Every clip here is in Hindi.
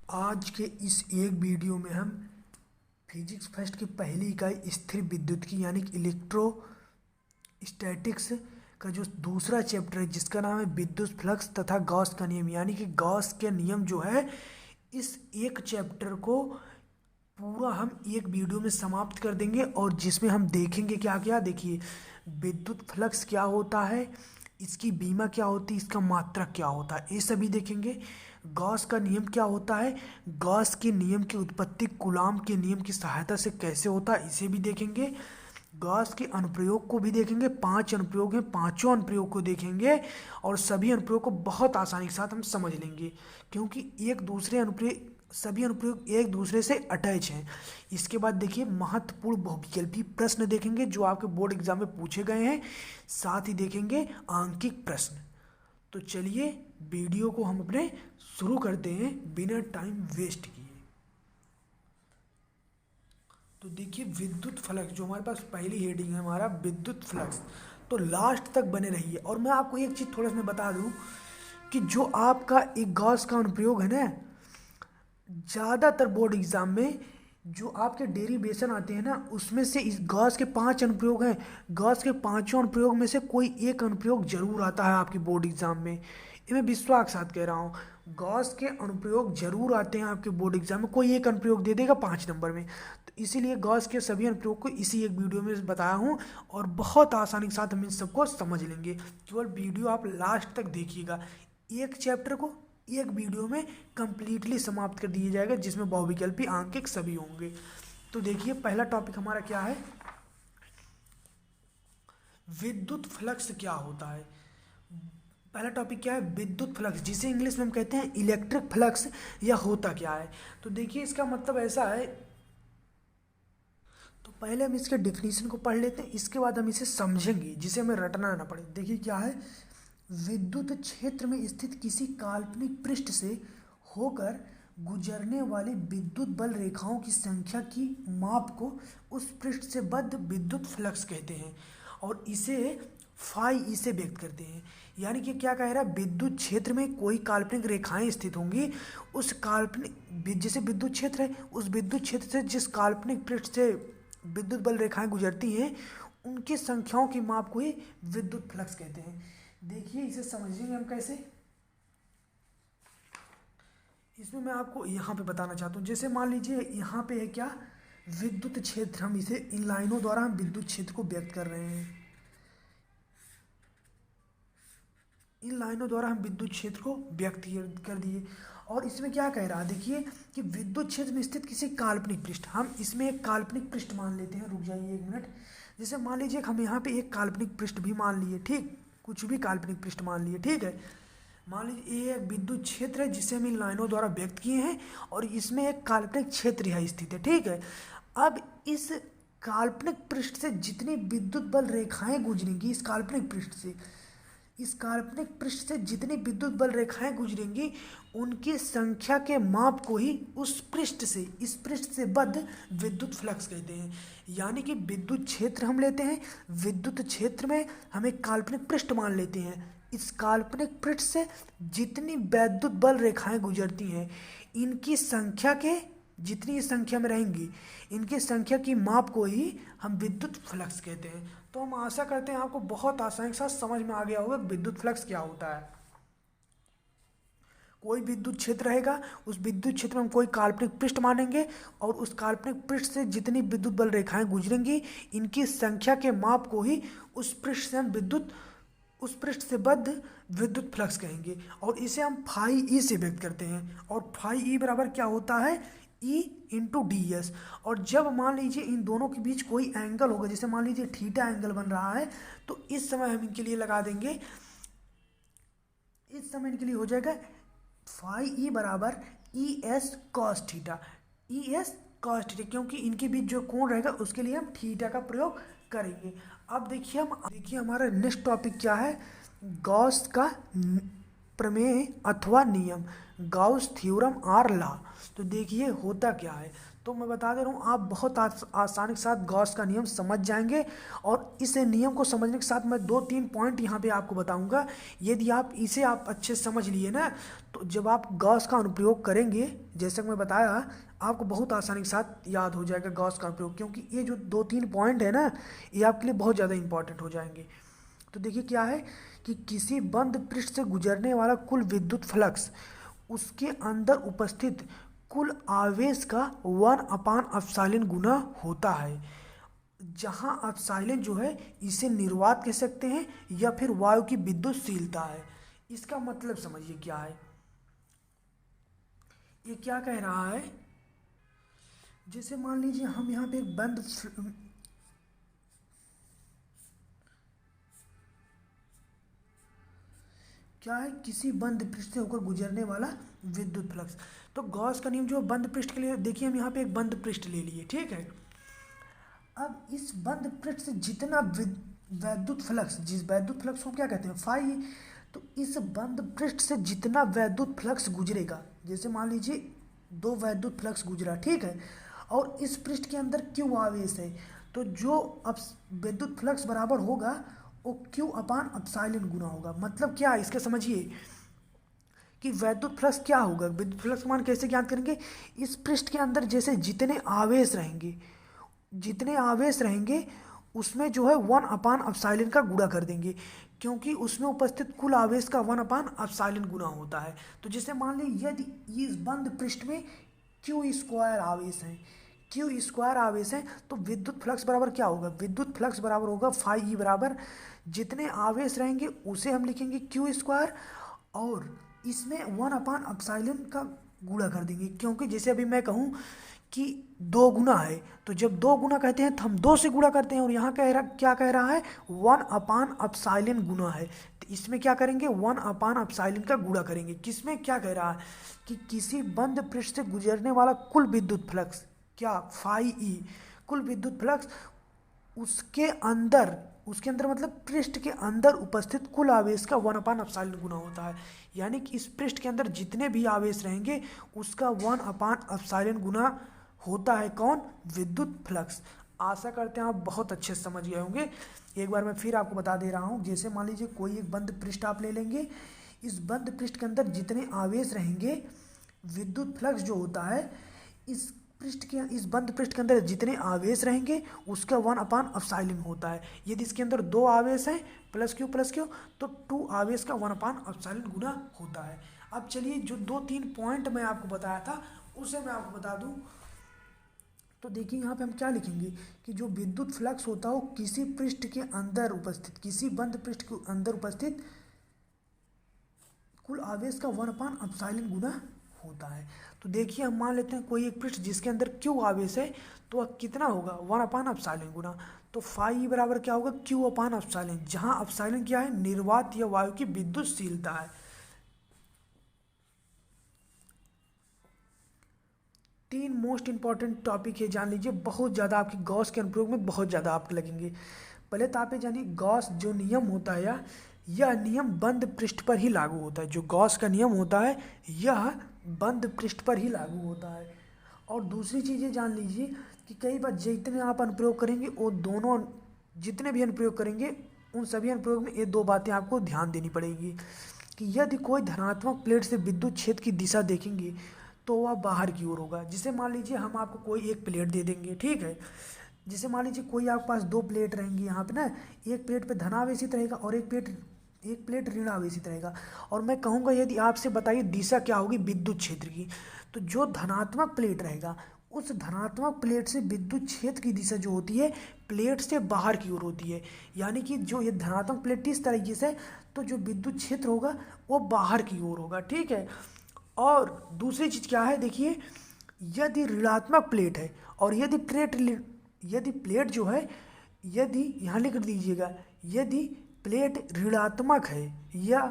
आज के इस एक वीडियो में हम फिजिक्स फर्स्ट की पहली इकाई स्थिर विद्युत की यानी कि इलेक्ट्रोस्टैटिक्स का जो दूसरा चैप्टर है जिसका नाम है विद्युत फ्लक्स तथा गॉस का नियम यानी कि गॉस के नियम जो है, इस एक चैप्टर को पूरा हम एक वीडियो में समाप्त कर देंगे। और जिसमें हम देखेंगे क्या क्या, देखिए विद्युत फ्लक्स क्या होता है, इसकी बीमा क्या होती है, इसका मात्रक क्या होता है, ये सभी देखेंगे। गॉस का नियम क्या होता है, गॉस के नियम की उत्पत्ति कूलॉम के नियम की सहायता से कैसे होता है, इसे भी देखेंगे। गॉस के अनुप्रयोग को भी देखेंगे, 5 अनुप्रयोग हैं, पांचों अनुप्रयोग को देखेंगे और सभी अनुप्रयोग को बहुत आसानी के साथ हम समझ लेंगे क्योंकि सभी अनुप्रयोग एक दूसरे से अटैच हैं। इसके बाद देखिए महत्वपूर्ण बहुविकल्पी प्रश्न देखेंगे जो आपके बोर्ड एग्जाम में पूछे गए हैं, साथ ही देखेंगे आंकिक प्रश्न। तो चलिए वीडियो को हम अपने शुरू करते हैं बिना टाइम वेस्ट किए। तो देखिए विद्युत फ्लक्स जो हमारे पास पहली हेडिंग है हमारा विद्युत फ्लक्स, तो लास्ट तक बने रहिए। और मैं आपको एक चीज़ थोड़ा सा मैं बता दूं कि जो आपका एक गॉस का अनुप्रयोग है ना, ज़्यादातर बोर्ड एग्जाम में जो आपके डेरिवेशन आते हैं ना, उसमें से इस गॉस के 5 अनुप्रयोग हैं, गॉस के पांचों अनुप्रयोग में से कोई एक अनुप्रयोग जरूर आता है आपके बोर्ड एग्जाम में। ये मैं विश्वास के साथ कह रहा हूँ, गॉस के अनुप्रयोग जरूर आते हैं आपके बोर्ड एग्जाम में, कोई एक अनुप्रयोग दे देगा 5 नंबर में। तो इसीलिए गॉस के सभी अनुप्रयोग को इसी एक वीडियो में बताया हूँ और बहुत आसानी के साथ हम इन सबको समझ लेंगे। केवल वीडियो आप लास्ट तक देखिएगा, एक चैप्टर को एक वीडियो में कंप्लीटली समाप्त कर दिया जाएगा जिसमें बहुविकल्पी आंकिक सभी होंगे। तो देखिए पहला टॉपिक हमारा क्या है, विद्युत फ्लक्स क्या होता है। पहला टॉपिक क्या है, विद्युत फ्लक्स, जिसे इंग्लिश में हम कहते हैं इलेक्ट्रिक फ्लक्स, या होता क्या है। तो देखिए इसका मतलब ऐसा है, तो पहले हम इसके डेफिनेशन को पढ़ लेते हैं, इसके बाद हम इसे समझेंगे जिसे हमें रटना ना पड़े। देखिए क्या है, विद्युत क्षेत्र में स्थित किसी काल्पनिक पृष्ठ से होकर गुजरने वाली विद्युत बल रेखाओं की संख्या की माप को उस पृष्ठ से बद्ध विद्युत फ्लक्स कहते हैं और इसे फाई ई से व्यक्त करते हैं। यानी कि क्या कह रहा है, विद्युत क्षेत्र में कोई काल्पनिक रेखाएं स्थित होंगी, उस काल्पनिक जैसे विद्युत क्षेत्र है, उस विद्युत क्षेत्र से जिस काल्पनिक पृष्ठ से विद्युत बल रेखाएं गुजरती हैं उनकी संख्याओं की माप को ही विद्युत फ्लक्स कहते हैं। देखिए इसे समझेंगे हम कैसे, इसमें मैं आपको यहाँ पे बताना चाहता हूँ। जैसे मान लीजिए यहाँ पे है क्या, विद्युत क्षेत्र, हम इसे इन लाइनों द्वारा हम विद्युत क्षेत्र को व्यक्त कर रहे हैं, इन लाइनों द्वारा हम विद्युत क्षेत्र को व्यक्त कर दिए। और इसमें क्या कह रहा है, देखिए कि विद्युत क्षेत्र में स्थित किसी काल्पनिक पृष्ठ, हम इसमें एक काल्पनिक पृष्ठ मान लेते हैं, रुक जाइए एक मिनट। जैसे मान लीजिए हम यहाँ पे एक काल्पनिक पृष्ठ भी मान लिए, ठीक, कुछ भी काल्पनिक पृष्ठ मान लिए, ठीक है। मान लीजिए ये एक विद्युत क्षेत्र है जिसे हम इन लाइनों द्वारा व्यक्त किए हैं और इसमें एक काल्पनिक क्षेत्र है स्थित है, ठीक है। अब इस काल्पनिक पृष्ठ से जितनी विद्युत बल रेखाएं गुजरेंगी, इस काल्पनिक पृष्ठ से जितनी विद्युत बल रेखाएं गुजरेंगी उनकी संख्या के माप को ही इस पृष्ठ से बद्ध विद्युत फ्लक्स कहते हैं। यानी कि विद्युत क्षेत्र हम लेते हैं, विद्युत क्षेत्र में हम एक काल्पनिक पृष्ठ मान लेते हैं, इस काल्पनिक पृष्ठ से जितनी वैद्युत बल रेखाएं गुजरती हैं इनकी संख्या के, जितनी संख्या में रहेंगी इनकी संख्या की माप को ही हम विद्युत फ्लक्स कहते हैं। तो हम आशा करते हैं आपको बहुत आसानी के साथ समझ में आ गया होगा विद्युत फ्लक्स क्या होता है। कोई विद्युत क्षेत्र रहेगा, उस विद्युत क्षेत्र में हम कोई काल्पनिक पृष्ठ मानेंगे और उस काल्पनिक पृष्ठ से जितनी विद्युत बल रेखाएं गुजरेंगी इनकी संख्या के माप को ही उस पृष्ठ से बद्ध विद्युत फ्लक्स कहेंगे और इसे हम फाई ई से व्यक्त करते हैं। और फाई ई बराबर क्या होता है, E इंटू डी एस। और जब मान लीजिए इन दोनों के बीच कोई एंगल होगा, जैसे मान लीजिए थीटा एंगल बन रहा है, तो इस समय हम इनके लिए लगा देंगे, इस समय इनके लिए हो जाएगा फाई ई बराबर E S cos theta, E S cos theta, क्योंकि इनके बीच जो कोण रहेगा उसके लिए हम थीटा का प्रयोग करेंगे। अब देखिए हमारा नेक्स्ट टॉपिक क्या है, गॉस का प्रमेय अथवा नियम, गॉस थ्योरम आर लॉ। तो देखिए होता क्या है, तो मैं बता दे रहा हूँ, आप बहुत आसानी के साथ गॉस का नियम समझ जाएंगे। और इस नियम को समझने के साथ मैं 2-3 पॉइंट यहाँ पे आपको बताऊंगा। यदि आप इसे आप समझ लिए ना, तो जब आप गॉस का अनुप्रयोग करेंगे, जैसे कि मैं बताया, आपको बहुत आसानी के साथ याद हो जाएगा गॉस का अनुप्रयोग, क्योंकि ये जो 2-3 पॉइंट है ना, ये आपके लिए बहुत ज़्यादा इंपॉर्टेंट हो जाएंगे। तो देखिए क्या है कि किसी बंद पृष्ठ से गुजरने वाला कुल विद्युत फ्लक्स उसके अंदर उपस्थित कुल आवेश का 1/ε गुना होता है। जहाँ एप्सिलॉन जो है, इसे निर्वात कह सकते हैं या फिर वायु की विद्युतशीलता है। इसका मतलब समझिए क्या है। ये क्या कह रहा है, जैसे मान लीजिए हम यहाँ पे एक क्या है, किसी बंद पृष्ठ से होकर गुजरने वाला विद्युत फ्लक्स। तो गॉस का नियम जो बंद पृष्ठ के लिए, देखिए हम यहाँ पे एक बंद पृष्ठ ले लिए, ठीक है। अब इस बंद पृष्ठ से जितना वैद्युत फ्लक्स, जिस वैद्युत फ्लक्स को क्या कहते हैं, फाई, तो इस बंद पृष्ठ से जितना वैद्युत फ्लक्स गुजरेगा, जैसे मान लीजिए 2 वैद्युत फ्लक्स गुजरा, ठीक है, और इस पृष्ठ के अंदर क्यू आवेश है, तो जो अब विद्युत फ्लक्स बराबर होगा वो Q/ε गुना होगा। मतलब क्या है, इसके समझिए कि वैद्युत फ्लक्स क्या होगा। विद्युत फ्लक्स मान कैसे ज्ञात करेंगे, इस पृष्ठ के अंदर जैसे जितने आवेश रहेंगे उसमें जो है 1/ε का गुणा कर देंगे, क्योंकि उसमें उपस्थित कुल आवेश का 1/ε गुना होता है। तो जैसे मान लीजिए यदि इस बंद पृष्ठ में Q² आवेश है, तो विद्युत फ्लक्स बराबर क्या होगा, विद्युत फ्लक्स बराबर होगा फाई बराबर जितने आवेश रहेंगे उसे हम लिखेंगे Q², और इसमें 1/ε का गुणा कर देंगे, क्योंकि जैसे अभी मैं कहूँ कि 2 गुना है, तो जब 2 गुना कहते हैं तो हम 2 से गुणा करते हैं, और यहाँ क्या कह रहा है, 1/ε गुना है, तो इसमें क्या करेंगे, 1/ε का गुणा करेंगे। किसमें, क्या कह रहा है कि किसी बंद पृष्ठ से गुजरने वाला कुल विद्युत फ्लक्स, क्या, फाई ई, कुल विद्युत फ्लक्स उसके अंदर मतलब पृष्ठ के अंदर उपस्थित कुल आवेश का 1/ε गुना होता है। यानी कि इस पृष्ठ के अंदर जितने भी आवेश रहेंगे उसका 1/ε गुना होता है, कौन, विद्युत फ्लक्स। आशा करते हैं आप बहुत अच्छे से समझ गए होंगे। एक बार मैं फिर आपको बता दे रहा हूँ। जैसे मान लीजिए कोई एक बंद पृष्ठ आप ले लेंगे, इस बंद पृष्ठ के अंदर जितने आवेश रहेंगे, विद्युत फ्लक्स जो होता है इस बंद पृष्ठ के अंदर जितने आवेश रहेंगे उसका 1/ε होता है। यदि इसके अंदर 2 आवेश हैं प्लस क्यू, तो 2 आवेश का 1/ε गुना होता है। अब चलिए जो 2-3 पॉइंट मैं आपको बताया था उसे मैं आपको बता दूं। तो देखिए यहाँ पे हम क्या लिखेंगे कि जो विद्युत फ्लक्स होता है वो किसी पृष्ठ के अंदर उपस्थित, किसी बंद पृष्ठ के अंदर उपस्थित कुल आवेश का 1/ε गुना होता है। तो देखिए हम मान लेते हैं कोई एक पृष्ठ जिसके अंदर क्यू आवेश है, तो वह कितना होगा, 1/ε गुना। तो फाई बराबर क्या होगा, Q/ε, जहाँ एप्सिलॉन क्या है, निर्वात या वायु की विद्युतशीलता है। 3 मोस्ट इंपॉर्टेंट टॉपिक है, जान लीजिए, बहुत ज़्यादा आपकी गॉस के अनुप्रयोग में बहुत ज़्यादा आपके लगेंगे। पहले तो आप ये जानिए, गॉस जो नियम होता है यह नियम बंद पृष्ठ पर ही लागू होता है। जो गॉस का नियम होता है यह बंद पृष्ठ पर ही लागू होता है। और दूसरी चीज़ ये जान लीजिए कि कई बार जितने आप अनुप्रयोग करेंगे वो दोनों, जितने भी अनुप्रयोग करेंगे उन सभी अनुप्रयोग में ये 2 बातें आपको ध्यान देनी पड़ेगी कि यदि कोई धनात्मक प्लेट से विद्युत क्षेत्र की दिशा देखेंगे तो वह बाहर की ओर होगा। जैसे मान लीजिए हम आपको कोई एक प्लेट दे देंगे, ठीक है। जैसे मान लीजिए कोई आपके पास 2 प्लेट रहेंगी, यहाँ पे ना एक प्लेट पे धनावेशित रहेगा और एक प्लेट ऋण आवेशित रहेगा। और मैं कहूँगा यदि आपसे बताइए दिशा क्या होगी विद्युत क्षेत्र की, तो जो धनात्मक प्लेट रहेगा उस धनात्मक प्लेट से विद्युत क्षेत्र की दिशा जो होती है प्लेट से बाहर की ओर होती है। यानी कि जो ये धनात्मक प्लेट इस तरीके से, तो जो विद्युत क्षेत्र होगा वो बाहर की ओर होगा, ठीक है। और दूसरी चीज़ क्या है, देखिए, यदि ऋणात्मक प्लेट है और यदि प्लेट जो है, यदि यहाँ लिख दीजिएगा, यदि प्लेट ऋणात्मक है, या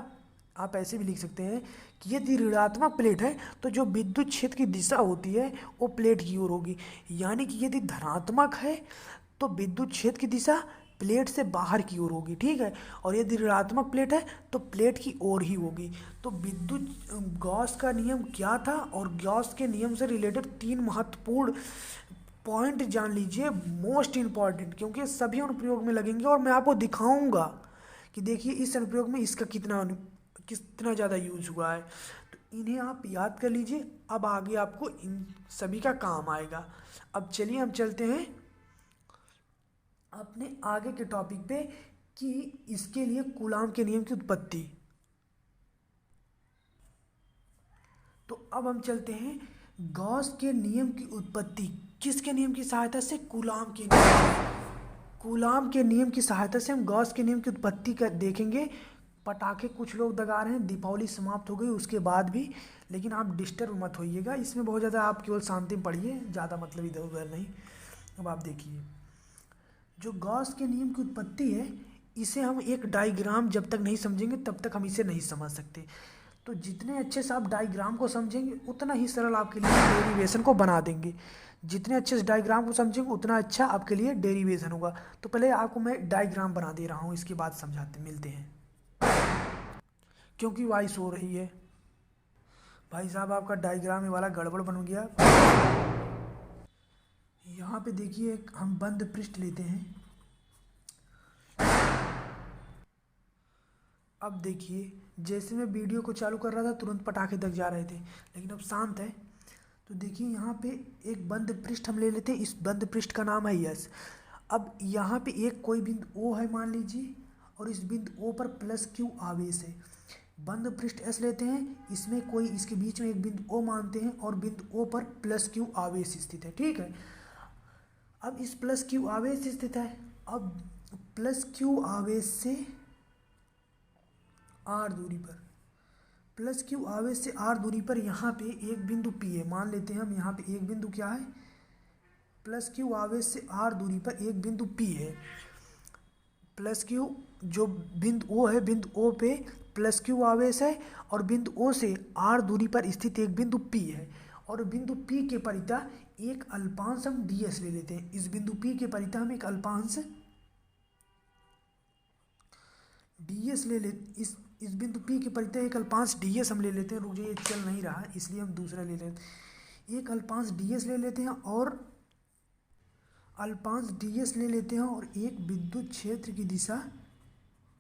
आप ऐसे भी लिख सकते हैं कि यदि ऋणात्मक प्लेट है तो जो विद्युत क्षेत्र की दिशा होती है वो प्लेट की ओर होगी। यानी कि यदि धनात्मक है तो विद्युत क्षेत्र की दिशा प्लेट से बाहर की ओर होगी, ठीक है। और यदि ऋणात्मक प्लेट है तो प्लेट की ओर ही होगी। तो विद्युत गॉस का नियम क्या था, और गॉस के नियम से रिलेटेड 3 महत्वपूर्ण पॉइंट जान लीजिए, मोस्ट इम्पॉर्टेंट, क्योंकि सभी अनुप्रयोग में लगेंगे और मैं आपको दिखाऊंगा कि देखिए इस अनुप्रयोग में इसका कितना ज़्यादा यूज हुआ है। तो इन्हें आप याद कर लीजिए, अब आगे आपको इन सभी का काम आएगा। अब चलिए हम चलते हैं अपने आगे के टॉपिक पे कि इसके लिए कूलाम के नियम की उत्पत्ति। तो अब हम चलते हैं गॉस के नियम की उत्पत्ति किसके नियम की सहायता से, कूलाम के नियम। कूलाम के नियम की सहायता से हम गॉस के नियम की उत्पत्ति कर देखेंगे। पटाखे कुछ लोग दगा रहे हैं, दीपावली समाप्त हो गई उसके बाद भी, लेकिन आप डिस्टर्ब मत होइएगा, इसमें बहुत ज़्यादा आप केवल शांति में पढ़िए, ज़्यादा मतलब इधर उधर नहीं। अब आप देखिए जो गॉस के नियम की उत्पत्ति है, इसे हम एक डायग्राम जब तक नहीं समझेंगे तब तक हम इसे नहीं समझ सकते। तो जितने अच्छे से आप डायग्राम को समझेंगे उतना ही सरल आपके लिए डेरिवेशन को बना देंगे। जितने अच्छे से डायग्राम को समझेंगे उतना अच्छा आपके लिए डेरिवेशन होगा। तो पहले आपको मैं डायग्राम बना दे रहा हूँ, इसके बाद समझाते मिलते हैं, क्योंकि वॉइस हो रही है। भाई साहब आपका डायग्राम ये वाला गड़बड़ बन गया। यहाँ पे देखिए हम बंद पृष्ठ लेते हैं। अब देखिए जैसे मैं वीडियो को चालू कर रहा था तुरंत पटाखे दग जा रहे थे, लेकिन अब शांत है। तो देखिए यहाँ पे एक बंद पृष्ठ हम ले लेते हैं, इस बंद पृष्ठ का नाम है यस। अब यहाँ पे एक कोई बिंदु O है मान लीजिए, और इस बिंदु O पर प्लस Q आवेश है। बंद पृष्ठ S लेते हैं, इसमें कोई इसके बीच में एक बिंदु O मानते हैं और बिंदु O पर प्लस Q आवेश स्थित है, ठीक है। अब इस प्लस Q आवेश स्थित है, अब प्लस Q आवेश से R दूरी पर, प्लस Q आवेश से R दूरी पर यहाँ पे एक बिंदु P है, मान लेते हैं हम यहाँ पे एक बिंदु क्या है, प्लस Q आवेश से R दूरी पर एक बिंदु P है। प्लस Q जो बिंदु O है, बिंदु O पे प्लस Q आवेश है और बिंदु O से R दूरी पर स्थित एक बिंदु P है, और बिंदु P के परितः एक अल्पांश हम ds ले लेते हैं। इस बिंदु P के परितः हम एक अल्पांश ds ले ले, इस बिंदु P के परितः एक अल्पांश ds हम ले लेते हैं। रुक जाइए चल नहीं रहा है इसलिए हम दूसरा ले लेते हैं। एक अल्पांश ds ले लेते हैं और अल्पांश ds ले लेते हैं और एक विद्युत क्षेत्र की दिशा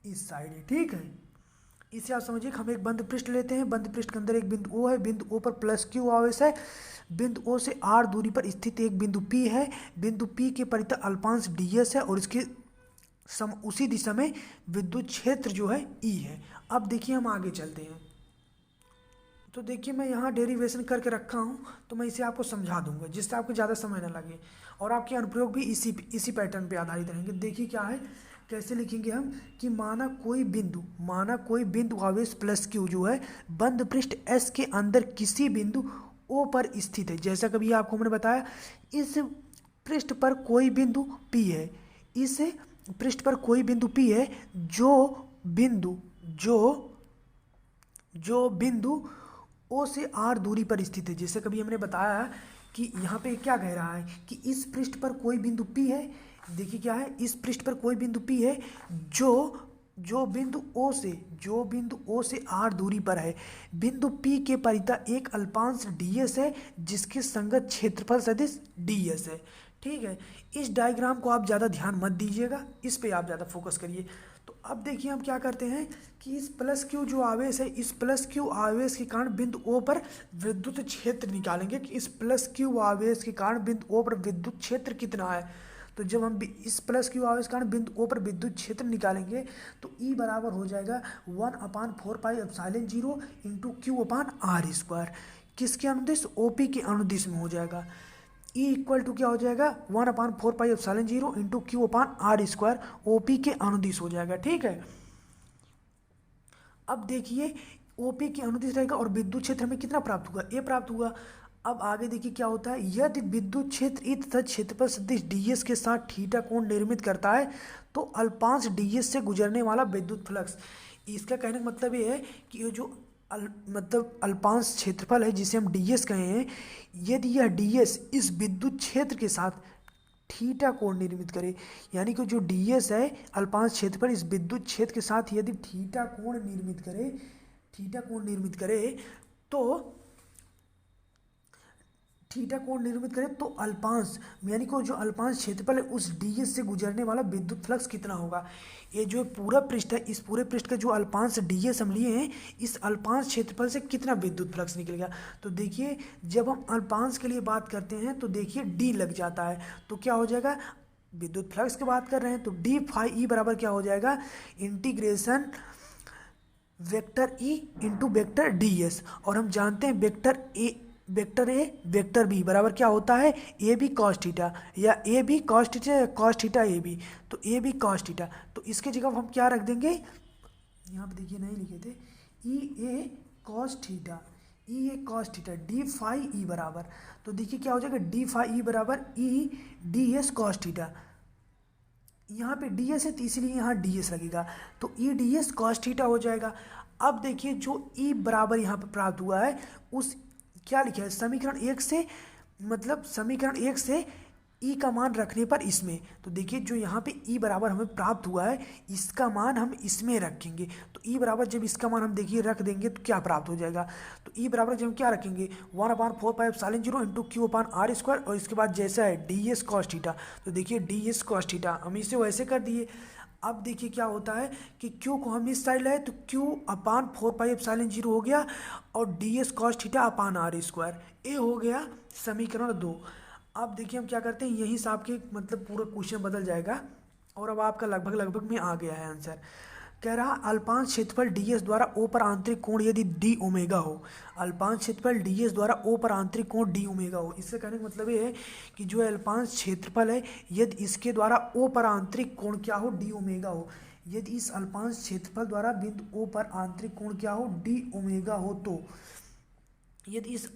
इस साइड है, ठीक है। इसे आप समझिए हम एक बंद पृष्ठ लेते हैं, बंद पृष्ठ के अंदर एक बिंदु O है, बिंदु O पर प्लस Q आवेश है, बिंदु O से R दूरी पर स्थित एक बिंदु P है, बिंदु P के परितः अल्पांश ds है और इसके उसी दिशा में विद्युत क्षेत्र जो है E है। अब देखिए हम आगे चलते हैं। तो देखिए मैं यहाँ डेरिवेशन करके रखा हूँ, तो मैं इसे आपको समझा दूंगा जिससे आपको ज़्यादा समय ना लगे और आपके अनुप्रयोग भी इसी पैटर्न पे आधारित रहेंगे। देखिए क्या है, कैसे लिखेंगे हम कि माना कोई बिंदु आवेश प्लस Q जो है बंद पृष्ठ S के अंदर किसी बिंदु O पर स्थित है। जैसा कभी आपको मैंने बताया, इस पृष्ठ पर कोई बिंदु P है, इस पृष्ठ पर कोई बिंदु P है जो बिंदु O से R दूरी पर स्थित है। जैसे कभी हमने बताया कि यहाँ पे क्या कह रहा है कि इस पृष्ठ पर कोई बिंदु P है। देखिए क्या है, इस पृष्ठ पर कोई बिंदु P है जो बिंदु O से R दूरी पर है। बिंदु P के परितः एक अल्पांश ds है जिसके संगत क्षेत्रफल सदिश ds है, ठीक है। इस डायग्राम को आप ज़्यादा ध्यान मत दीजिएगा, इस पे आप ज़्यादा फोकस करिए। तो अब देखिए हम क्या करते हैं कि इस प्लस Q जो आवेश है, इस प्लस Q आवेश के कारण बिंदु O पर विद्युत क्षेत्र निकालेंगे कि इस प्लस Q आवेश के कारण बिंदु O पर विद्युत क्षेत्र कितना है। तो जब हम इस प्लस Q आवेश के कारण बिंदु O पर विद्युत क्षेत्र निकालेंगे तो E बराबर हो जाएगा 1/4πε0 इंटू Q/r²। किसके अनुदिश, OP के अनुदिश में हो जाएगा। E इक्वल टू क्या हो जाएगा, 1/4πε0 इंटू Q/r², OP के अनुदिश हो जाएगा, ठीक है। अब देखिए OP के अनुदिश रहेगा और विद्युत क्षेत्र हमें कितना प्राप्त हुआ, A प्राप्त हुआ। अब आगे देखिए क्या होता है, यदि विद्युत क्षेत्र E तथा क्षेत्रफल सदिश ds के साथ थीटा कोण निर्मित करता है तो अल्पांश ds से गुजरने वाला विद्युत फ्लक्स। इसका कहने का मतलब ये है कि ये जो मतलब अल्पांश क्षेत्रफल है जिसे हम ds कहे हैं, यदि यह ds इस विद्युत क्षेत्र के साथ थीटा कोण निर्मित करे। यानी कि जो ds है अल्पांश क्षेत्रफल, इस विद्युत क्षेत्र के साथ यदि थीटा कोण निर्मित करे, थीटा कोण निर्मित करे तो थीटा कोण निर्मित करे तो अल्पांश, यानी कि जो अल्पांश क्षेत्रफल है उस ds से गुजरने वाला विद्युत फ्लक्स कितना होगा। ये जो पूरा पृष्ठ है, इस पूरे पृष्ठ का जो अल्पांश ds हम लिए हैं, इस अल्पांश क्षेत्रफल से कितना विद्युत फ्लक्स निकलेगा। तो देखिए जब हम अल्पांश के लिए बात करते हैं तो देखिए d लग जाता है, तो क्या हो जाएगा, विद्युत फ्लक्स की बात कर रहे हैं तो डी फाई ई बराबर क्या हो जाएगा, integration vector E into vector D S. और हम जानते हैं वेक्टर ए वेक्टर बी बराबर क्या होता है, ए बी कॉस थीटा, या ए बी कॉस थीटा या कॉस थीटा ए बी, तो ए बी कॉस थीटा। तो इसके जगह हम क्या रख देंगे, यहाँ पे देखिए नहीं लिखे थे, E A cos theta, E A cos theta D phi E बराबर, तो देखिए क्या हो जाएगा, डी फाई ई बराबर E D S cos theta. यहाँ पे डी एस है तो इसलिए यहाँ डी एस लगेगा, तो E D S cos theta हो जाएगा। अब देखिए जो ई बराबर यहाँ पे प्राप्त हुआ है उस क्या लिखा है, समीकरण एक से, मतलब समीकरण एक से ई का मान रखने पर इसमें, तो देखिए जो यहाँ पे ई बराबर हमें प्राप्त हुआ है इसका मान हम इसमें रखेंगे। तो ई बराबर जब इसका मान हम देखिए रख देंगे तो क्या प्राप्त हो जाएगा, तो ई बराबर जब हम क्या रखेंगे 1/4πε0 into Q upon R square, और इसके बाद जैसा है डी एस कॉस थीटा, तो देखिए डी एस कॉस थीटा हम इसे वैसे कर दिए। अब देखिए क्या होता है कि Q को हम इस साइड लाए तो Q अपान 4πε0 हो गया, और D S cos theta upon R square, ए हो गया समीकरण 2। अब देखिए हम क्या करते हैं, यहीं से आपके मतलब पूरा क्वेश्चन बदल जाएगा, और अब आपका लगभग लगभग में आ गया है आंसर। कह रहा अल्पांश क्षेत्रफल ds द्वारा ओ पर आंतरिक कोण यदि डी ओमेगा हो, अल्पांश क्षेत्रफल ds द्वारा ओ पर आंतरिक कोण डी ओमेगा हो। इससे कहने का मतलब ये है कि जो अल्पांश क्षेत्रफल है यदि इसके द्वारा ओ पर आंतरिक कोण क्या हो, डी ओमेगा हो, यदि इस अल्पांश क्षेत्रफल द्वारा बिंदु ओ पर आंतरिक कोण क्या हो, डी ओमेगा हो, तो यदि इस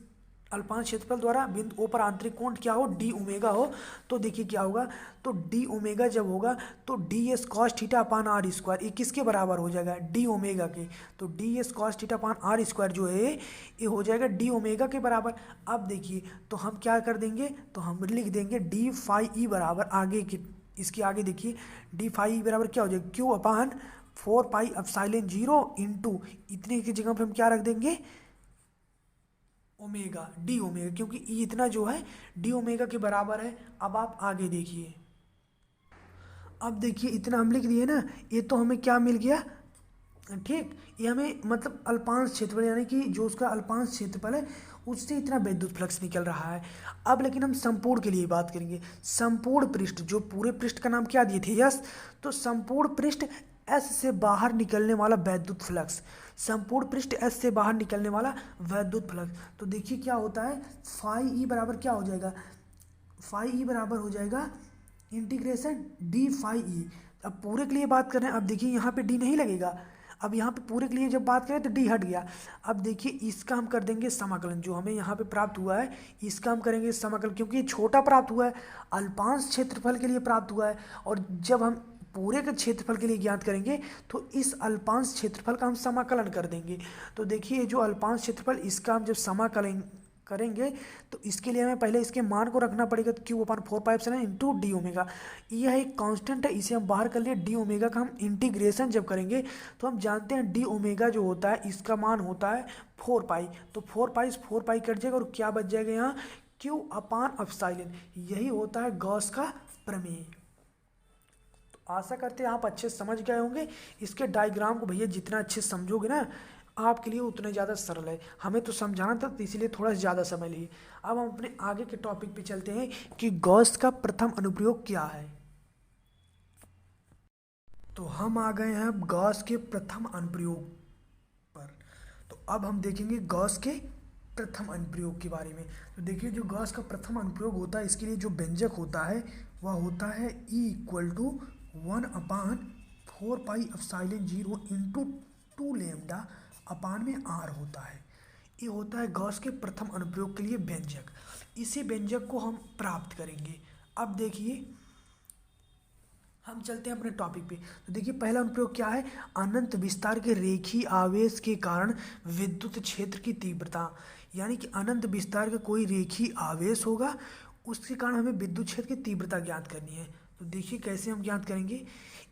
अल्पांश क्षेत्रफल द्वारा बिंदु ओ पर आंतरिक कोण क्या हो, डी ओमेगा हो, तो देखिए क्या होगा, तो डी ओमेगा जब होगा तो D S cos theta upon R square, ये किसके बराबर हो जाएगा, डी ओमेगा के। तो D S cos theta upon R square जो है ये हो जाएगा डी ओमेगा के बराबर। अब देखिए तो हम क्या कर देंगे, तो हम लिख देंगे डी फाई ई बराबर, आगे की इसके आगे देखिए डी फाई ई बराबर क्या हो जाएगा, क्यू अपान 4πε0 इंटू इतने की जगह पर हम क्या रख देंगे, ओमेगा, डी ओमेगा, क्योंकि ई इतना जो है डी ओमेगा के बराबर है। अब आप आगे देखिए, अब देखिए इतना हम लिख दिए ना, ये तो हमें क्या मिल गया, ठीक, ये हमें मतलब अल्पांश क्षेत्रफल, यानी कि जो उसका अल्पांश क्षेत्रफल है उससे इतना विद्युत फ्लक्स निकल रहा है। अब लेकिन हम संपूर्ण के लिए बात करेंगे, संपूर्ण पृष्ठ, जो पूरे पृष्ठ का नाम क्या दिए थे, यस, तो संपूर्ण पृष्ठ एस से बाहर निकलने वाला वैद्युत फ्लक्स, संपूर्ण पृष्ठ एस से बाहर निकलने वाला वैद्युत फ्लक्स। तो देखिए क्या होता है, फाई ई बराबर क्या हो जाएगा, फाई ई बराबर हो जाएगा इंटीग्रेशन डी फाई ई। अब पूरे के लिए बात कर रहे हैं, अब देखिए यहाँ पे डी नहीं लगेगा, अब यहाँ पे पूरे के लिए जब बात करें तो डी हट गया। अब देखिए इसका हम कर देंगे समाकलन, जो हमें यहाँ पे प्राप्त हुआ है इसका हम करेंगे समाकलन, क्योंकि ये छोटा प्राप्त हुआ है, अल्पांश क्षेत्रफल के लिए प्राप्त हुआ है, और जब हम पूरे के क्षेत्रफल के लिए ज्ञात करेंगे तो इस अल्पांश क्षेत्रफल का हम समाकलन कर देंगे। तो देखिए जो अल्पांश क्षेत्रफल, इसका हम जब समाकलन करेंगे तो इसके लिए हमें पहले इसके मान को रखना पड़ेगा, क्यू अपान 4πε इंटू डी ओमेगा, यह एक कांस्टेंट है, इसे हम बाहर कर लिए। डी ओमेगा का हम इंटीग्रेशन जब करेंगे तो हम जानते हैं डी ओमेगा जो होता है इसका मान होता है 4π, तो 4π से 4π कट जाएगा और क्या बच जाएगा यहाँ, क्यू अपान एप्सिलॉन। यही होता है गॉस का प्रमेय। तो आशा करते हैं आप अच्छे समझ गए होंगे। इसके डायग्राम को भैया जितना अच्छे समझोगे ना आपके लिए उतना ज़्यादा सरल है, हमें तो समझाना था तो इसीलिए थोड़ा ज़्यादा समय लिए। अब हम अपने आगे के टॉपिक पे चलते हैं कि गॉस का प्रथम अनुप्रयोग क्या है। तो हम आ गए हैं अब गॉस के प्रथम अनुप्रयोग पर। तो अब हम देखेंगे गॉस के प्रथम अनुप्रयोग के बारे में। तो देखिए जो गॉस का प्रथम अनुप्रयोग होता है इसके लिए जो व्यंजक होता है वह होता है E = 1/4πε0 इंटू 2 लैम्डा अपान में R होता है। ये होता है गॉस के प्रथम अनुप्रयोग के लिए व्यंजक। इसी व्यंजक को हम प्राप्त करेंगे। अब देखिए हम चलते हैं अपने टॉपिक पे। तो देखिए पहला अनुप्रयोग क्या है, अनंत विस्तार के रेखीय आवेश के कारण विद्युत क्षेत्र की तीव्रता, यानी कि अनंत विस्तार का कोई रेखीय आवेश होगा उसके कारण हमें विद्युत क्षेत्र की तीव्रता ज्ञात करनी है। तो देखिए कैसे हम ज्ञात करेंगे।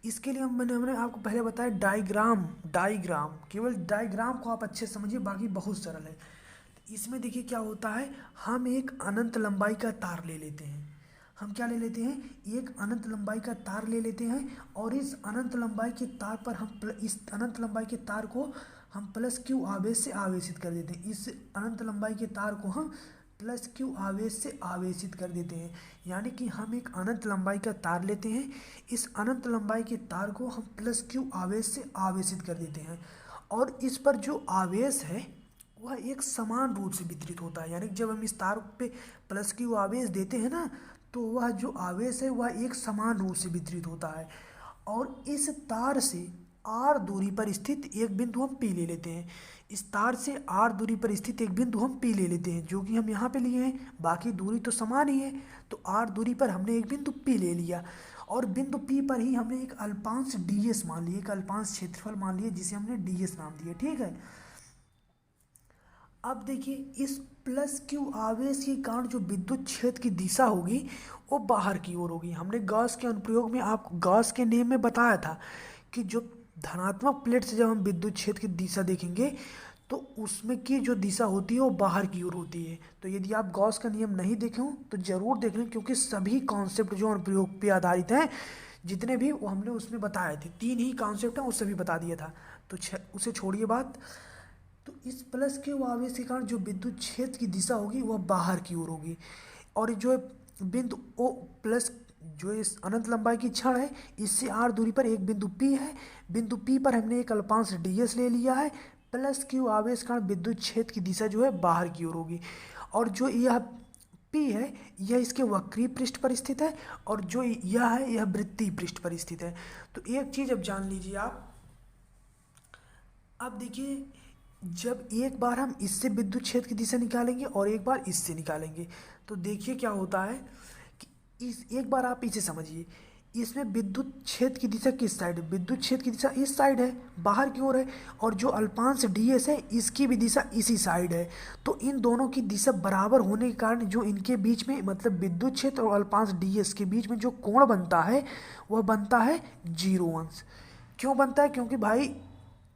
इसके लिए हमने आपको पहले बताया डायग्राम। डायग्राम, केवल डायग्राम को आप अच्छे से समझिए, बाकी बहुत सरल है। इसमें देखिए क्या होता है, हम एक अनंत लंबाई का तार ले लेते हैं। हम क्या ले लेते हैं, एक अनंत लंबाई का तार ले लेते हैं, और इस अनंत लंबाई के तार पर इस अनंत लंबाई के तार को हम प्लस क्यू आवेश से आवेशित कर देते हैं। इस अनंत लंबाई के तार को हम प्लस क्यू आवेश से आवेशित कर देते हैं। यानी कि हम एक अनंत लंबाई का तार लेते हैं, इस अनंत लंबाई के तार को हम प्लस क्यू आवेश से आवेशित कर देते हैं, और इस पर जो आवेश है वह एक समान रूप से वितरित होता है। यानी कि जब हम इस तार पे प्लस क्यू आवेश देते हैं ना, तो वह जो आवेश है वह एक समान रूप से वितरित होता है। और इस तार से आर दूरी पर स्थित एक बिंदु हम पी ले लेते हैं। इस तार से आर दूरी पर स्थित एक बिंदु हम पी ले लेते हैं, जो कि हम यहाँ पे लिए हैं, बाकी दूरी तो समान ही है। तो आर दूरी पर हमने एक बिंदु पी ले लिया, और बिंदु पी पर ही हमने एक अल्पांश डी एस मान लिया, एक अल्पांश क्षेत्रफल मान लिया, जिसे हमने डी एस नाम दिया। ठीक है। अब देखिए, इस प्लस क्यू आवेश के कारण जो विद्युत क्षेत्र की दिशा होगी वो बाहर की ओर होगी। हमने गॉस के अनुप्रयोग में, आपको गॉस के नियम में बताया था कि जो धनात्मक प्लेट से जब हम विद्युत क्षेत्र की दिशा देखेंगे तो उसमें की जो दिशा होती है वो बाहर की ओर होती है। तो यदि आप गॉस का नियम नहीं देखे हो तो जरूर देख लें, क्योंकि सभी कॉन्सेप्ट जो अनुप्रयोग पे आधारित हैं, जितने भी वो हमने उसमें बताए थे, 3 ही कॉन्सेप्ट हैं, उससे भी बता दिया था। तो उसे छोड़िए बात। तो इस प्लस के आवेश के कारण जो विद्युत क्षेत्र की दिशा होगी वह बाहर की ओर होगी, और जो बिंदु ओ प्लस जो इस अनंत लंबाई की क्षण है, इससे आर दूरी पर एक बिंदु पी है। बिंदु पी पर हमने एक अल्पांश डी एस ले लिया है। प्लस क्यू आवेश कारण विद्युत क्षेत्र की दिशा जो है बाहर की ओर होगी, और जो यह पी है यह इसके वक्रीय पृष्ठ पर स्थित है, और जो यह है यह वृत्तीय पृष्ठ पर स्थित है। तो एक चीज अब जान लीजिए आप। अब देखिए, जब एक बार हम इससे विद्युत क्षेत्र की दिशा निकालेंगे और एक बार इससे निकालेंगे, तो देखिए क्या होता है कि इस एक बार आप इसे समझिए, इसमें विद्युत क्षेत्र की दिशा किस साइड है, विद्युत क्षेत्र की दिशा इस साइड है, बाहर की ओर है, और जो अल्पांश डी एस है इसकी भी दिशा इसी साइड है। तो इन दोनों की दिशा बराबर होने के कारण जो इनके बीच में, मतलब विद्युत क्षेत्र और अल्पांश डी एस के बीच में जो कोण बनता है वह बनता है 0 अंश। क्यों बनता है, क्योंकि भाई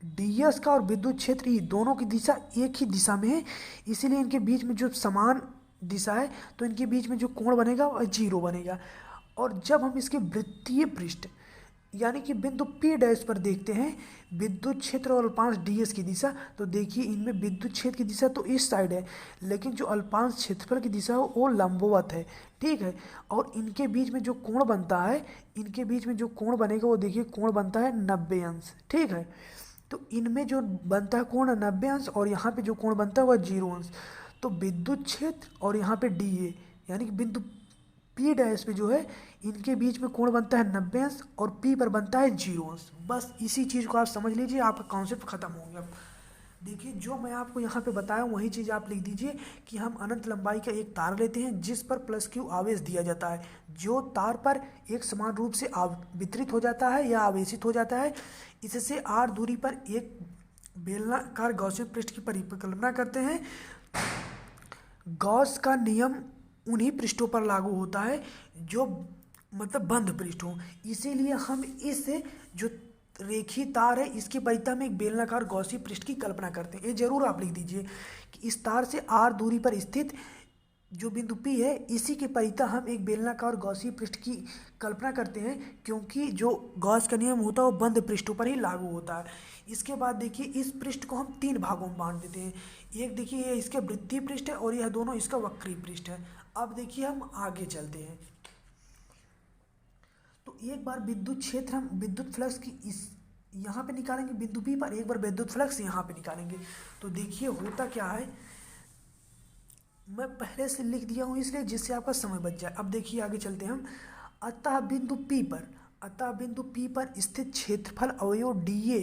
डी एस का और विद्युत क्षेत्र ई दोनों की दिशा एक ही दिशा में है, इसीलिए इनके बीच में जो समान दिशा है तो इनके बीच में जो कोण बनेगा वह 0 बनेगा। और जब हम इसके वृत्तीय पृष्ठ यानी कि बिंदु P डैश पर देखते हैं विद्युत क्षेत्र और अल्पांश ds की दिशा, तो देखिए इनमें विद्युत क्षेत्र की दिशा तो इस साइड है, लेकिन जो अल्पांश क्षेत्रफल की दिशा है वो लंबवत है। ठीक है। और इनके बीच में जो कोण बनता है, इनके बीच में जो कोण बनेगा वो देखिए कोण बनता है 90 अंश। ठीक है। तो इनमें जो बनता है कोण 90 अंश, और यहाँ पे जो कोण बनता है वह 0 अंश। तो विद्युत क्षेत्र और यहाँ पे डी यानी कि बिंदु P डैश पे जो है इनके बीच में कोण बनता है 90 अंश, और P पर बनता है 0 अंश। बस इसी चीज़ को आप समझ लीजिए, आपका कॉन्सेप्ट खत्म हो गया। देखिए, जो मैं आपको यहाँ पे बताया वही चीज़ आप लिख दीजिए कि हम अनंत लंबाई का एक तार लेते हैं जिस पर प्लस क्यू आवेश दिया जाता है, जो तार पर एक समान रूप से वितरित हो जाता है या आवेशित हो जाता है। इससे आर दूरी पर एक बेलनाकार गॉसियन पृष्ठ की परिकल्पना करते हैं। गॉस का नियम उन्हीं पृष्ठों पर लागू होता है जो मतलब बंद पृष्ठ हो, इसीलिए हम इस जो रेखीय तार है इसके परिधि में एक बेलनाकार गॉसीय पृष्ठ की कल्पना करते हैं। ये जरूर आप लिख दीजिए कि इस तार से आर दूरी पर स्थित जो बिंदु P है इसी के परिधि हम एक बेलनाकार गॉसीय पृष्ठ की कल्पना करते हैं, क्योंकि जो गॉस का नियम होता है वो बंद पृष्ठों पर ही लागू होता है। इसके बाद देखिए, इस पृष्ठ को हम 3 भागों में बांट देते हैं। एक देखिए ये इसका वृत्तीय पृष्ठ है और यह दोनों इसका वक्रीय पृष्ठ है। अब देखिए हम आगे चलते हैं। तो एक बार विद्युत क्षेत्र हम विद्युत फ्लक्स की इस यहाँ पे निकालेंगे बिंदु P पर, एक बार विद्युत फ्लक्स यहाँ पे निकालेंगे। तो देखिए होता क्या है, मैं पहले से लिख दिया हूँ इसलिए जिससे आपका समय बच जाए। अब देखिए आगे चलते हैं हम। अतः बिंदु P पर स्थित क्षेत्रफल अवयव dA,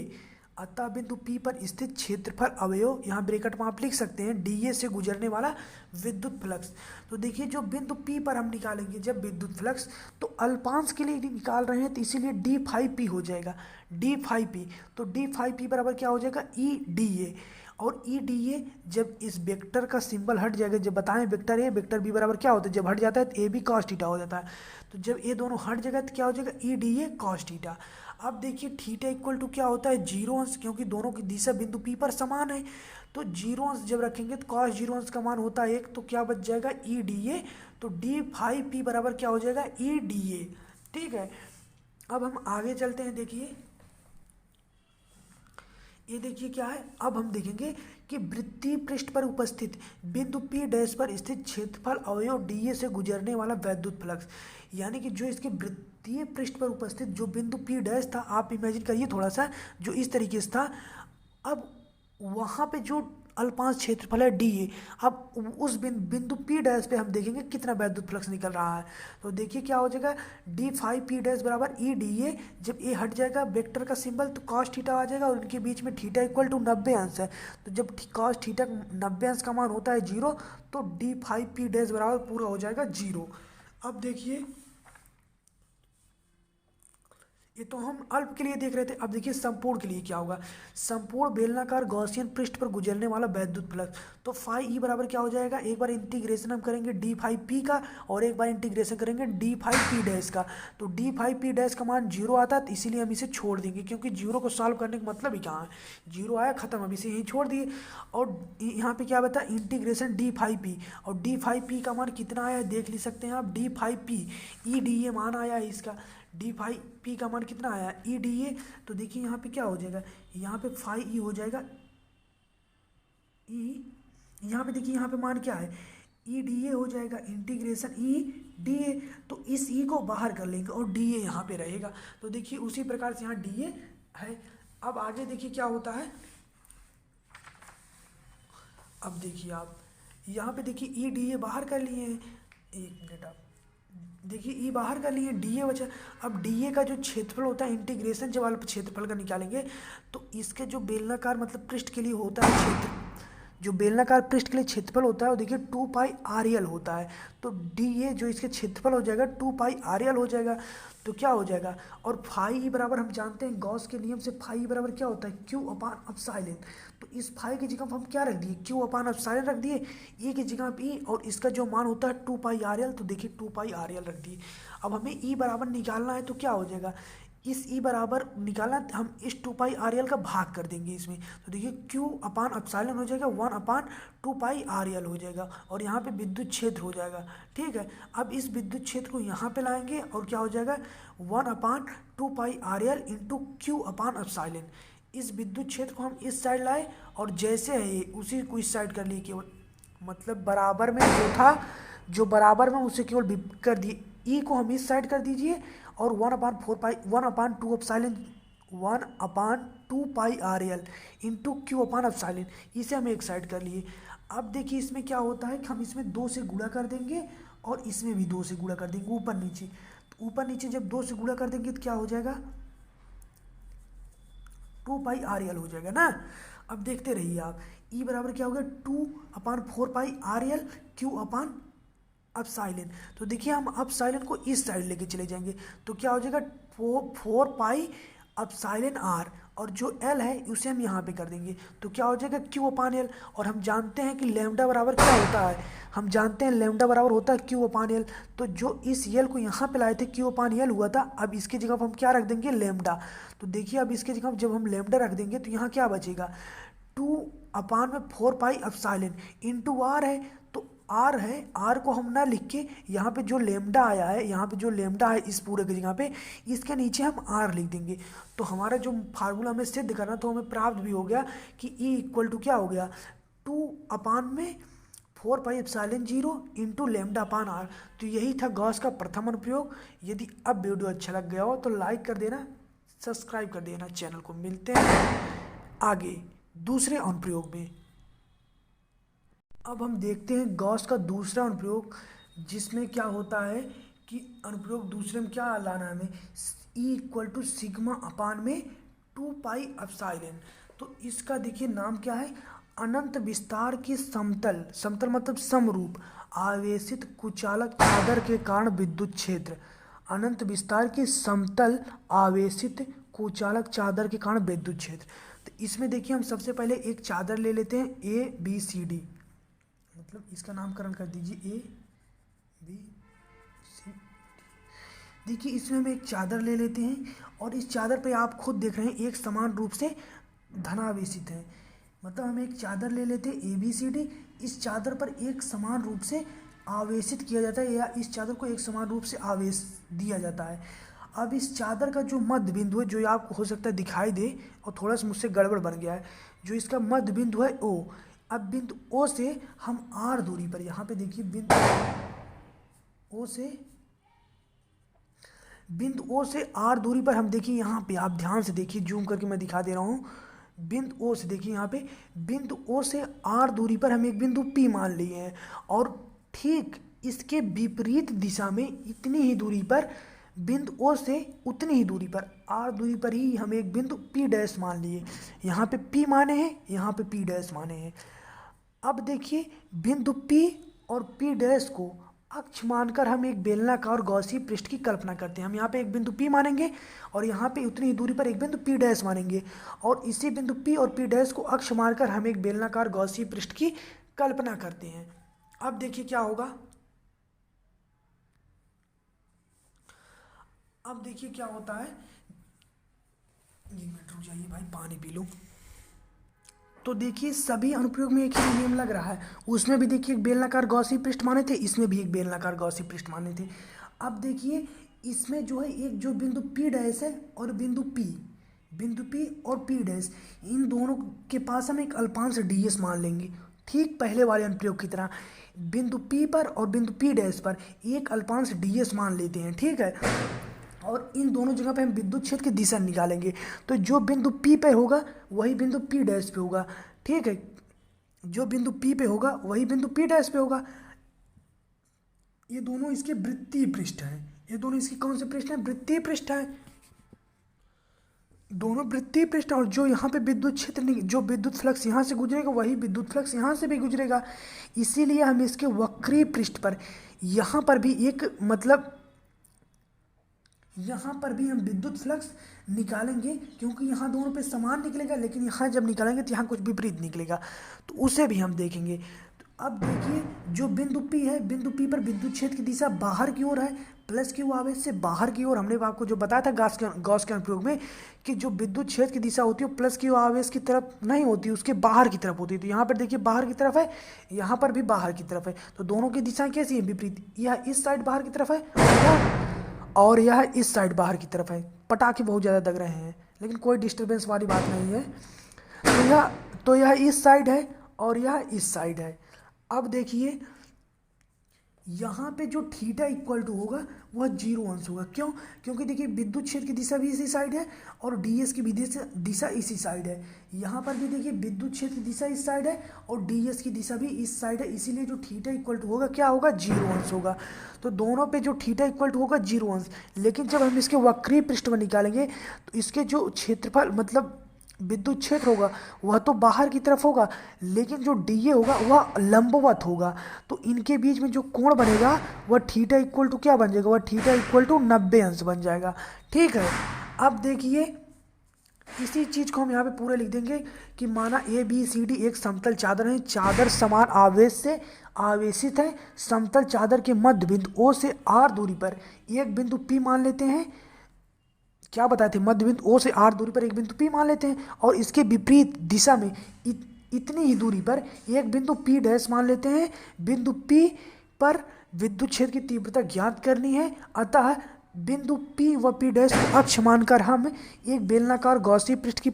अतः बिंदु P पर स्थित क्षेत्रफल अवयव, यहाँ ब्रैकेट में आप लिख सकते हैं dA से गुजरने वाला विद्युत फ्लक्स। तो देखिए जो बिंदु P पर हम निकालेंगे जब विद्युत फ्लक्स, तो अल्पांश के लिए निकाल रहे हैं तो इसीलिए d phi p हो जाएगा, d phi p। तो d phi p बराबर क्या हो जाएगा, E dA। और ई डी ए जब इस वेक्टर का सिंबल हट जाएगा, जब बताएं वेक्टर ए वेक्टर बी बराबर क्या होता है, जब हट जाता है तो ए बी कॉस थीटा हो जाता है। तो जब ये दोनों हट जाएगा तो क्या हो जाएगा, E D A cos theta. अब देखिए थीटा इक्वल टू क्या होता है, 0 अंश, क्योंकि दोनों की दिशा बिंदु पी पर समान है। तो 0 अंश जब रखेंगे तो कॉस 0 अंश का मान होता है 1, तो क्या बच जाएगा ई डी ए। तो डी फाइव पी बराबर क्या हो जाएगा, ई डी ए। ठीक है, अब हम आगे चलते हैं। देखिए ये देखिए क्या है, अब हम देखेंगे कि वृत्तीय पृष्ठ पर उपस्थित बिंदु पी डैश पर स्थित क्षेत्रफल अवयव डी ए से गुजरने वाला वैद्युत फ्लक्स, यानी कि जो इसके वृत्तीय पृष्ठ पर उपस्थित जो बिंदु पी डैश था, आप इमेजिन करिए थोड़ा सा, जो इस तरीके से था। अब वहाँ पे जो अल्पांश क्षेत्रफल है डी ए, अब उस बिंदु पी डैश पे हम देखेंगे कितना वैद्युत फ्लक्स निकल रहा है। तो देखिए क्या हो जाएगा, डी फाइव पी डैश बराबर ई डी ए। जब ए हट जाएगा वेक्टर का सिंबल तो कॉस थीटा आ जाएगा, और उनके बीच में थीटा इक्वल टू 90 अंश है। तो जब कॉस थीटा 90 अंश का मान होता है 0, तो डी फाइव पी डैश बराबर पूरा हो जाएगा 0। अब देखिए ये तो हम अल्प के लिए देख रहे थे, अब देखिए संपूर्ण के लिए क्या होगा। संपूर्ण बेलनाकार गॉसियन पृष्ठ पर गुजरने वाला वैद्युत फ्लक्स, तो फाई ई बराबर क्या हो जाएगा, एक बार इंटीग्रेशन हम करेंगे डी फाइव पी का, और एक बार इंटीग्रेशन करेंगे डी फाइव पी डैश का। तो डी फाइव पी डैश का मान 0 आता है, तो इसीलिए हम इसे छोड़ देंगे, क्योंकि 0 को सॉल्व करने का मतलब ही कहाँ है, 0 आया खत्म, अब इसे यहीं छोड़ दिए। और यहाँ पे क्या बता, इंटीग्रेशन डी फाइव पी, और डी फाइव पी का मान कितना आया देख ली सकते हैं आप, D five P E D A मान आया है इसका, डी फाइव पी का मान कितना आया ई डी ए। तो देखिए यहाँ पे क्या हो जाएगा, यहाँ पे फाइव ई हो जाएगा ई, यहाँ पे देखिए यहाँ पे मान क्या है ई डी ए हो जाएगा, इंटीग्रेशन ई डी ए। तो इस ई को बाहर कर लेंगे और डी ए यहाँ पे रहेगा। तो देखिए उसी प्रकार से यहाँ डी ए है। अब आगे देखिए क्या होता है, अब देखिए आप यहाँ पे देखिए ई डी ए बाहर कर लिए हैं, एक मिनट आप देखिए ई बाहर कर लिए, डी ए बचा। अब डी ए का जो क्षेत्रफल होता है, इंटीग्रेशन जब आप क्षेत्रफल का निकालेंगे तो इसके जो बेलनाकार मतलब पृष्ठ के लिए होता है क्षेत्र, जो बेलनाकार पृष्ठ के लिए क्षेत्रफल होता है वो देखिए 2 पाई आर एल होता है। तो डी ए जो इसके क्षेत्रफल हो जाएगा 2 पाई आर एल हो जाएगा। तो क्या हो जाएगा, और फाई ई बराबर हम जानते हैं गॉस के नियम से, फाई ई बराबर क्या होता है क्यू अपान एप्सिलॉन। तो इस फाई की जगह हम क्या रख दिए, क्यू अपान एप्सिलॉन रख दिए, ई की जगह पे ई, और इसका जो मान होता है 2 पाई आर एल, तो देखिए 2 पाई आर एल रख दिए। अब हमें ई बराबर निकालना है, तो क्या हो जाएगा, इस ई बराबर निकालना, हम इस 2 पाई आर एल का भाग कर देंगे इसमें। तो देखिए क्यू अपान एप्सिलॉन हो जाएगा 1 अपान 2 पाई आर एल हो जाएगा, और यहाँ पे विद्युत क्षेत्र हो जाएगा। ठीक है, अब इस विद्युत क्षेत्र को यहाँ पे लाएंगे और क्या हो जाएगा 1 अपान 2 पाई R L into Q upon epsilon. इस विद्युत क्षेत्र को हम इस साइड लाए, और जैसे है उसी को इस साइड कर लिए, केवल मतलब बराबर में जो था, जो बराबर में उसे केवल कर दिए, ई को हम इस साइड कर दीजिए, और 1 अपान 4 पाई 1 अपान 2 एप्सिलॉन 1 अपान 2 पाई R L into Q upon epsilon, इसे हम एक साइड कर लिए। अब देखिए इसमें क्या होता है कि हम इसमें 2 से गुणा कर देंगे, और इसमें भी 2 से गुणा कर देंगे ऊपर नीचे। तो ऊपर नीचे जब 2 से गुणा कर देंगे तो क्या हो जाएगा 2 पाई आर एल हो जाएगा ना। अब देखते रहिए आप, ई बराबर क्या हो गया 2 अपान 4 पाई R L Q upon epsilon. तो देखिए हम एप्सिलॉन को इस साइड लेके चले जाएंगे, तो क्या हो जाएगा 4 पाई एप्सिलॉन आर, और जो एल है उसे हम यहाँ पे कर देंगे, तो क्या हो जाएगा क्यू अपान एल। और हम जानते हैं कि लैम्डा बराबर क्या होता है, हम जानते हैं लैम्डा बराबर होता है क्यू अपान एल। तो जो इस एल को यहाँ पे लाए थे क्यू अपान एल हुआ था, अब इसकी जगह पर हम क्या रख देंगे लैम्डा। तो देखिए अब इसके जगह जब हम लैम्डा रख देंगे तो यहाँ क्या बचेगा 2 अपान में 4 पाई एप्सिलॉन इंटू आर है। तो आर है, आर को हम ना लिख के यहाँ पे जो लेमडा आया है, यहाँ पे जो लेमडा है इस पूरे की जगह पे, इसके नीचे हम आर लिख देंगे। तो हमारा जो फार्मूला हमें सिद्ध करना तो हमें प्राप्त भी हो गया कि ई इक्वल टू क्या हो गया 2 अपान में 4 pi epsilon 0 into lambda upon R. तो यही था गॉस का प्रथम अनुप्रयोग। यदि अब वीडियो अच्छा लग गया हो तो लाइक कर देना, सब्सक्राइब कर देना चैनल को। मिलते हैं आगे दूसरे अनुप्रयोग में। अब हम देखते हैं गॉस का दूसरा अनुप्रयोग, जिसमें क्या होता है कि अनुप्रयोग दूसरे में क्या लाना है हमें, E equal to sigma upon में 2 पाई एप्सिलॉन। तो इसका देखिए नाम क्या है, अनंत विस्तार की समतल, समतल मतलब समरूप आवेशित कुचालक आदर के कारण विद्युत क्षेत्र, अनंत विस्तार की समतल आवेशित कुचालक चादर के कारण विद्युत क्षेत्र। तो इसमें देखिए हम सबसे पहले एक चादर ले लेते हैं ABCD, मतलब इसका नामकरण कर दीजिए ABC। देखिए इसमें हम एक चादर ले लेते हैं और इस चादर पे आप खुद देख रहे हैं एक समान रूप से धनावेशित है। मतलब हम एक चादर ले लेते हैं ABCD, इस चादर पर एक समान रूप से आवेशित किया जाता है या इस चादर को एक समान रूप से आवेश दिया जाता है। अब इस चादर का जो मध्य बिंदु है, जो आपको हो सकता है दिखाई दे और थोड़ा सा मुझसे गड़बड़ बन गया है, जो इसका मध्य बिंदु है O। अब बिंदु O से हम R दूरी पर, यहाँ पे देखिए बिंदु O से R दूरी पर हम देखिए यहाँ पे, आप ध्यान से देखिए, जूम करके मैं दिखा दे रहा हूँ। बिंदु O से देखिए यहाँ पे, बिंदु O से R दूरी पर हम एक बिंदु P मान लिए हैं और ठीक इसके विपरीत दिशा में इतनी ही दूरी पर, बिंदु O से उतनी ही दूरी पर R दूरी पर ही हम एक बिंदु P डैश मान लिए। यहाँ पे P माने हैं, यहाँ पे P डैश माने हैं। अब देखिए बिंदु P और P डैश को अक्ष मानकर हम एक बेलनाकार गॉसीय पृष्ठ की कल्पना करते हैं। हम यहाँ पे एक बिंदु P मानेंगे और यहाँ पे उतनी ही दूरी पर एक बिंदु P डैश मानेंगे और इसी बिंदु P और P डैश को अक्ष मानकर हम एक बेलनाकार गॉसीय पृष्ठ की कल्पना करते हैं। अब देखिए क्या होगा, अब देखिए क्या होता है। 1 मिनट रुक जाइए भाई, पानी पी लूँ। तो देखिए सभी अनुप्रयोग में एक ही नियम लग रहा है। उसमें भी देखिए एक बेलनाकार गॉसीय पृष्ठ माने थे, इसमें भी एक बेलनाकार गॉसीय पृष्ठ माने थे। अब देखिए इसमें जो है एक जो बिंदु P डैश है और बिंदु P और P डैश, इन दोनों के पास हम एक अल्पांश DS मान लेंगे। ठीक पहले वाले अनुप्रयोग की तरह बिंदु P पर और बिंदु P डैश पर एक अल्पांश DS मान लेते हैं, ठीक है। और इन दोनों जगह पे हम विद्युत क्षेत्र की दिशा निकालेंगे। तो जो बिंदु P पे होगा वही बिंदु P डैश पे होगा, ठीक है। जो बिंदु P पे होगा वही बिंदु P डैश पे होगा। ये दोनों इसके वृत्तीय पृष्ठ हैं। ये दोनों इसके कौन से पृष्ठ हैं? वृत्तीय पृष्ठ हैं। दोनों वृत्तीय पृष्ठ, और जो यहाँ पे विद्युत क्षेत्र, जो विद्युत फ्लक्स यहाँ से गुजरेगा वही विद्युत फ्लक्स यहाँ से भी गुजरेगा। इसीलिए हम इसके वक्रीय पृष्ठ पर यहाँ पर भी एक, मतलब यहाँ पर भी हम विद्युत फ्लक्स निकालेंगे, क्योंकि यहाँ दोनों पे समान निकलेगा, लेकिन यहाँ जब निकालेंगे तो यहाँ कुछ विपरीत निकलेगा, तो उसे भी हम देखेंगे। तो अब देखिए जो बिंदु P है, बिंदु P पर विद्युत क्षेत्र की दिशा बाहर की ओर है, प्लस Q आवेश से बाहर की ओर। हमने आपको जो बताया था गॉस के अनुप्रयोग में कि जो विद्युत क्षेत्र की दिशा होती है प्लस Q आवेश की तरफ नहीं होती, उसके बाहर की तरफ होती है। तो यहाँ पर देखिए बाहर की तरफ है, यहाँ पर भी बाहर की तरफ है, तो दोनों की दिशाएं कैसी है? विपरीत। यह इस साइड बाहर की तरफ है और यह इस साइड बाहर की तरफ है। पटाखे बहुत ज़्यादा दग रहे हैं, लेकिन कोई डिस्टरबेंस वाली बात नहीं है। तो यह इस साइड है और यह इस साइड है। अब देखिए यहाँ पे जो थीटा इक्वल टू होगा वह 0 अंश होगा। क्यों? क्योंकि देखिए विद्युत क्षेत्र की दिशा भी इसी साइड है और DS की भी दिशा इसी साइड है। यहाँ पर भी देखिए विद्युत क्षेत्र की दिशा इस साइड है और DS की दिशा भी इस साइड है, इसीलिए जो थीटा इक्वल टू होगा क्या होगा? 0 अंश होगा। तो दोनों पे जो थीटा इक्वल टू होगा 0 अंश। लेकिन जब हम इसके वक्रीय पृष्ठ पर निकालेंगे तो इसके जो क्षेत्रफल, मतलब विद्युत क्षेत्र होगा वह तो बाहर की तरफ होगा, लेकिन जो DA होगा वह लंबवत होगा। तो इनके बीच में जो कोण बनेगा वह थीटा इक्वल टू क्या बन जाएगा? वह थीटा इक्वल टू 90 अंश बन जाएगा, ठीक है। अब देखिए इसी चीज़ को हम यहाँ पे पूरे लिख देंगे कि माना ABCD एक समतल चादर है, चादर समान आवेश से आवेशित है। समतल चादर के मध्य बिंदु O से R दूरी पर एक बिंदु P मान लेते हैं। क्या बताए थे? मध्य बिंदु O से R दूरी पर एक बिंदु P मान लेते हैं और इसके विपरीत दिशा में इतनी ही दूरी पर एक बिंदु P डैश मान लेते हैं। बिंदु P पर विद्युत क्षेत्र की तीव्रता ज्ञात करनी है, अतः बिंदु P व P डैश को अक्ष मानकर हम एक बेलनाकार गॉसीय पृष्ठ की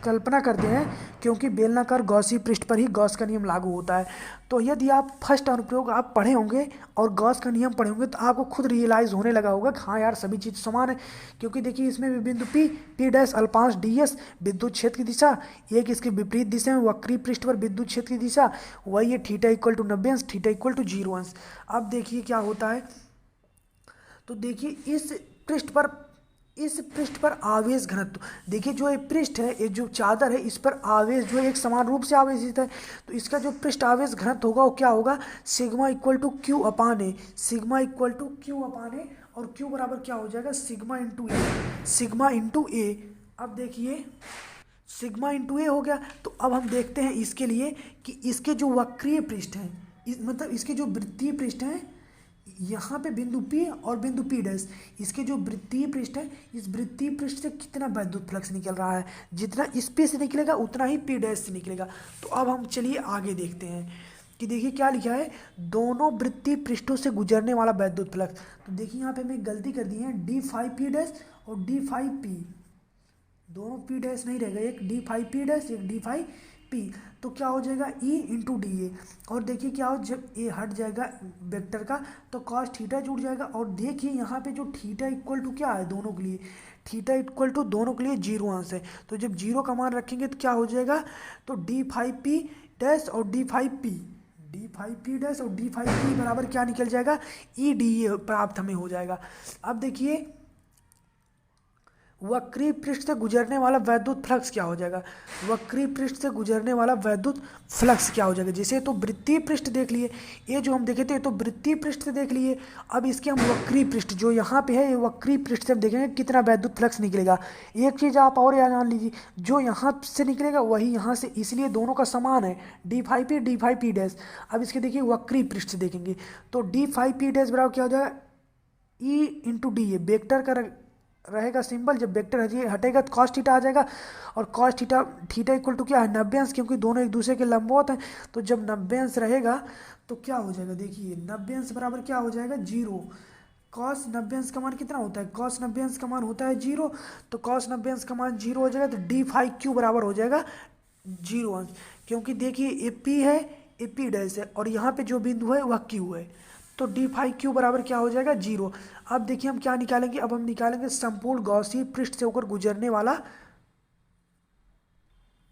कल्पना करते हैं, क्योंकि बेलनाकार गॉसीय पृष्ठ पर ही गॉस का नियम लागू होता है। तो यदि आप फर्स्ट अनुप्रयोग आप पढ़े होंगे और गॉस का नियम पढ़े होंगे तो आपको खुद रियलाइज़ होने लगा होगा कि हाँ यार सभी चीज़ समान है। क्योंकि देखिए इसमें भी बिंदु P डैश अल्पांश DS विद्युत क्षेत्र की दिशा, एक इसके विपरीत दिशा में वक्रीय पृष्ठ पर विद्युत क्षेत्र की दिशा, वही है थीटा इक्वल टू 90 अंश, थीटा इक्वल टू 0 अंश। अब देखिए क्या होता है, तो देखिए इस पृष्ठ पर आवेश घनत्व, देखिए जो ये पृष्ठ है, ये जो चादर है, इस पर आवेश जो है एक समान रूप से आवेशित है। तो इसका जो पृष्ठ आवेश घनत्व होगा वो क्या होगा? Sigma equal to Q upon A, sigma equal to Q upon A, और Q बराबर क्या हो जाएगा? सिग्मा इंटू ए अब देखिए सिग्मा इंटू ए हो गया। तो अब हम देखते हैं इसके लिए कि इसके जो वक्रीय पृष्ठ हैं, मतलब इसके जो वृत्तीय पृष्ठ हैं, यहाँ पे बिंदु P और बिंदु P डैश, इसके जो वृत्तीय पृष्ठ है, इस वृत्तीय पृष्ठ से कितना वैद्युत फ्लक्स निकल रहा है, जितना इस P से निकलेगा उतना ही P डैश से निकलेगा। तो अब हम चलिए आगे देखते हैं कि देखिए क्या लिखा है, दोनों वृत्तीय पृष्ठों से गुजरने वाला वैद्युत फ्लक्स। तो देखिए यहाँ पे हमें गलती कर दी है, डी फाइव पी डैश और डी फाइव पी, दोनों पी डैश नहीं रहेगा, एक डी फाइव पी डैश एक डी फाइव पी। तो क्या हो जाएगा ई इंटू डी ए। और देखिए क्या हो, जब ए हट जाएगा वेक्टर का तो कॉस थीटा जुड़ जाएगा। और देखिए यहाँ पे जो थीटा इक्वल टू क्या है दोनों के लिए, थीटा इक्वल टू दोनों के लिए जीरो अंश है। तो जब जीरो का मान रखेंगे तो क्या हो जाएगा, तो डी फाइव पी डैश और D five P, D five P dash और डी फाइव पी बराबर क्या निकल जाएगा, ई डी ए प्राप्त हमें हो जाएगा। अब देखिए वक्री पृष्ठ से गुजरने वाला वैद्युत फ्लक्स क्या हो जाएगा, वक्री पृष्ठ से गुजरने वाला वैद्युत फ्लक्स क्या हो जाएगा। जैसे तो वृत्तीय पृष्ठ देख लिए, ये जो हम देखे थे तो वृत्तीय पृष्ठ से देख लिए। अब इसके हम वक्री पृष्ठ जो यहाँ पे है, ये वक्री पृष्ठ से हम देखेंगे कितना वैद्युत फ्लक्स निकलेगा। एक चीज़ आप और याद जान लीजिए, जो यहाँ से निकलेगा वही यहाँ से, इसलिए दोनों का समान है, डी फाइव पी डैश। अब इसके देखिए वक्री पृष्ठ से देखेंगे तो डी फाइव पी डैश बराबर क्या हो जाएगा, E into D A, vector का रहेगा सिंबल, जब वेक्टर हटेगा तो कॉस थीटा आ जाएगा। और cos theta, theta equal to क्या है, 90 अंश, क्योंकि दोनों एक दूसरे के लंबवत हैं। तो जब 90 अंश रहेगा तो क्या हो जाएगा, देखिए 90 अंश बराबर क्या हो जाएगा, जीरो। कॉस 90 अंश का मान कितना होता है, कॉस 90 अंश का मान होता है जीरो। तो कॉस 90 अंश का मान जीरो हो जाएगा, तो डी फाइव क्यू बराबर हो जाएगा जीरो अंश। क्योंकि देखिए ए पी है, ए पी डैश है, और यहाँ पे जो बिंदु है वह क्यू है। तो डी फाइव क्यू बराबर क्या हो जाएगा, जीरो। अब देखिए हम क्या निकालेंगे, अब हम निकालेंगे संपूर्ण गॉसीय पृष्ठ से होकर गुजरने वाला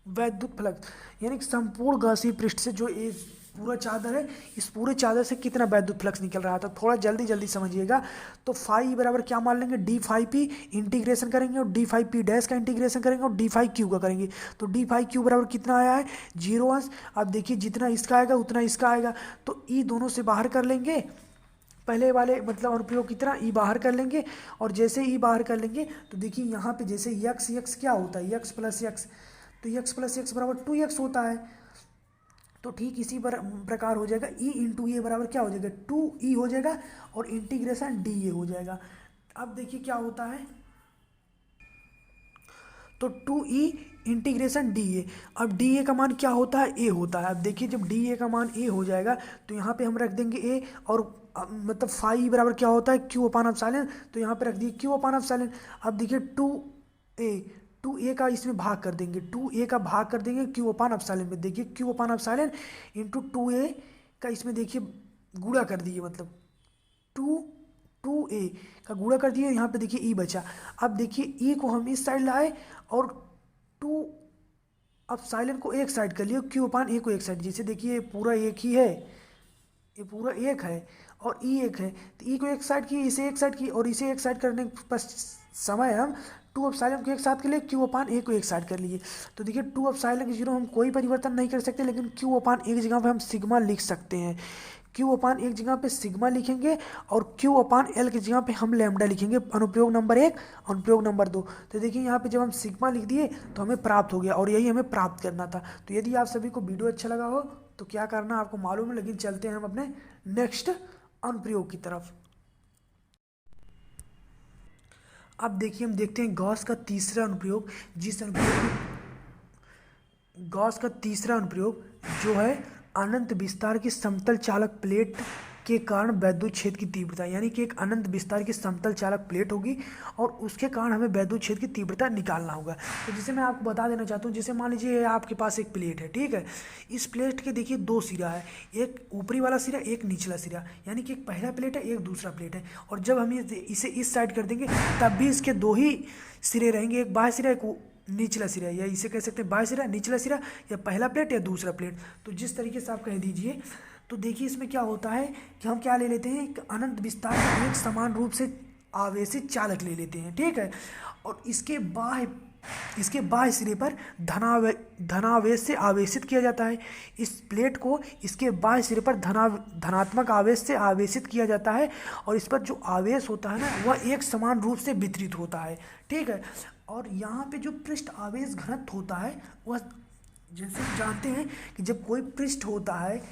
वैद्युत फ्लक्स, यानी कि संपूर्ण गॉसीय पृष्ठ से जो ये पूरा चादर है, इस पूरे चादर से कितना वैद्युत फ्लक्स निकल रहा था, थोड़ा जल्दी जल्दी समझिएगा। तो फाई बराबर क्या मान लेंगे, डी फाइव पी, इंटीग्रेशन करेंगे और डी फाइव पी डैश का इंटीग्रेशन करेंगे और डी फाइव क्यू का करेंगे। तो डी फाइव क्यू बराबर कितना आया है, जीरो अंश। अब देखिए जितना इसका आएगा उतना इसका आएगा, तो ई दोनों से बाहर कर लेंगे, पहले वाले मतलब अनुप्रयोग की तरह ई बाहर कर लेंगे। और जैसे ई बाहर कर लेंगे तो देखिए यहाँ पे जैसे यक्स यक्स क्या होता है, यक्स प्लस यक्स, तो यक्स प्लस यक्स बराबर टू यक्स होता है। तो ठीक इसी प्रकार हो जाएगा, ई इंटू ए बराबर क्या हो जाएगा, टू ई हो जाएगा और इंटीग्रेशन डी ए हो जाएगा। अब देखिए क्या होता है, तो two E integration D A. अब डी ए का मान क्या होता है, ए होता है। अब देखिए जब डी ए का मान ए हो जाएगा तो यहाँ पे हम रख देंगे ए, और मतलब फाई बराबर क्या होता है, क्यू अपान एप्सिलॉन, तो यहाँ पे रख दिए क्यू अपान एप्सिलॉन। अब देखिए टू ए का इसमें भाग कर देंगे, टू ए का भाग कर देंगे क्यू अपान एप्सिलॉन में। देखिए Q upon epsilon into two ए का इसमें देखिए गुणा कर दिए, मतलब टू ए का गुणा कर दिए, यहाँ पे देखिए ई बचा। अब देखिए ई को हम इस साइड लाए और टू एप्सिलॉन को एक साइड कर लिए, क्यू अपान ए को एक साइड। जैसे देखिए पूरा एक ही है, ये पूरा एक है और ई एक है, तो ई को एक साइड की, इसे एक साइड की, और इसे एक साइड करने के समय हम टू एप्सिलॉन को एक साथ कर लिए, क्यू अपान ए को एक साइड कर लिए। तो देखिए टू एप्सिलॉन की जीरो हम कोई परिवर्तन नहीं कर सकते, लेकिन क्यू अपान एक जगह पे हम सिग्मा लिख सकते हैं। क्यू अपान एक जगह पे सिग्मा लिखेंगे और क्यू अपान एल की जगह पे हम लैम्डा लिखेंगे, अनुप्रयोग नंबर 1, अनुप्रयोग नंबर 2। तो देखिए यहाँ पे जब हम सिग्मा लिख दिए तो हमें प्राप्त हो गया, और यही हमें प्राप्त करना था। तो यदि आप सभी को वीडियो अच्छा लगा हो तो क्या करना आपको मालूम है, लेकिन चलते हैं हम अपने नेक्स्ट अनुप्रयोग की तरफ। अब देखिए हम देखते हैं गॉस का तीसरा अनुप्रयोग, गॉस का तीसरा अनुप्रयोग जो है अनंत विस्तार की समतल चालक प्लेट के कारण वैद्युत क्षेत्र की तीव्रता, यानी कि एक अनंत विस्तार की समतल चालक प्लेट होगी और उसके कारण हमें वैद्युत क्षेत्र की तीव्रता निकालना होगा। तो जैसे मैं आपको बता देना चाहता हूँ, जैसे मान लीजिए आपके पास एक प्लेट है, ठीक है। इस प्लेट के देखिए दो सिरा है, एक ऊपरी वाला सिरा, एक निचला सिरा, यानी कि एक पहला प्लेट है, एक दूसरा प्लेट है। और जब हम इसे इस साइड कर देंगे तब भी इसके दो ही सिरे रहेंगे, एक बाह्य सिरा, एक निचला सिरा, या इसे कह सकते हैं बाह्य सिरा, निचला सिरा, या पहला प्लेट या दूसरा प्लेट। तो जिस तरीके से आप कह दीजिए। तो देखिए इसमें क्या होता है कि हम क्या ले लेते हैं, एक अनंत विस्तार में एक समान रूप से आवेशित चालक ले लेते हैं, ठीक है। और इसके बाह्य सिरे पर धनावेश से आवेशित किया जाता है। इस प्लेट को इसके बाह्य सिरे पर धनात्मक आवेश से आवेशित किया जाता है, और इस पर जो आवेश होता है ना वह एक समान रूप से वितरित होता है, ठीक है। और यहाँ पे जो पृष्ठ आवेश घनत्व होता है वह, जैसे हम जानते हैं कि जब कोई पृष्ठ होता है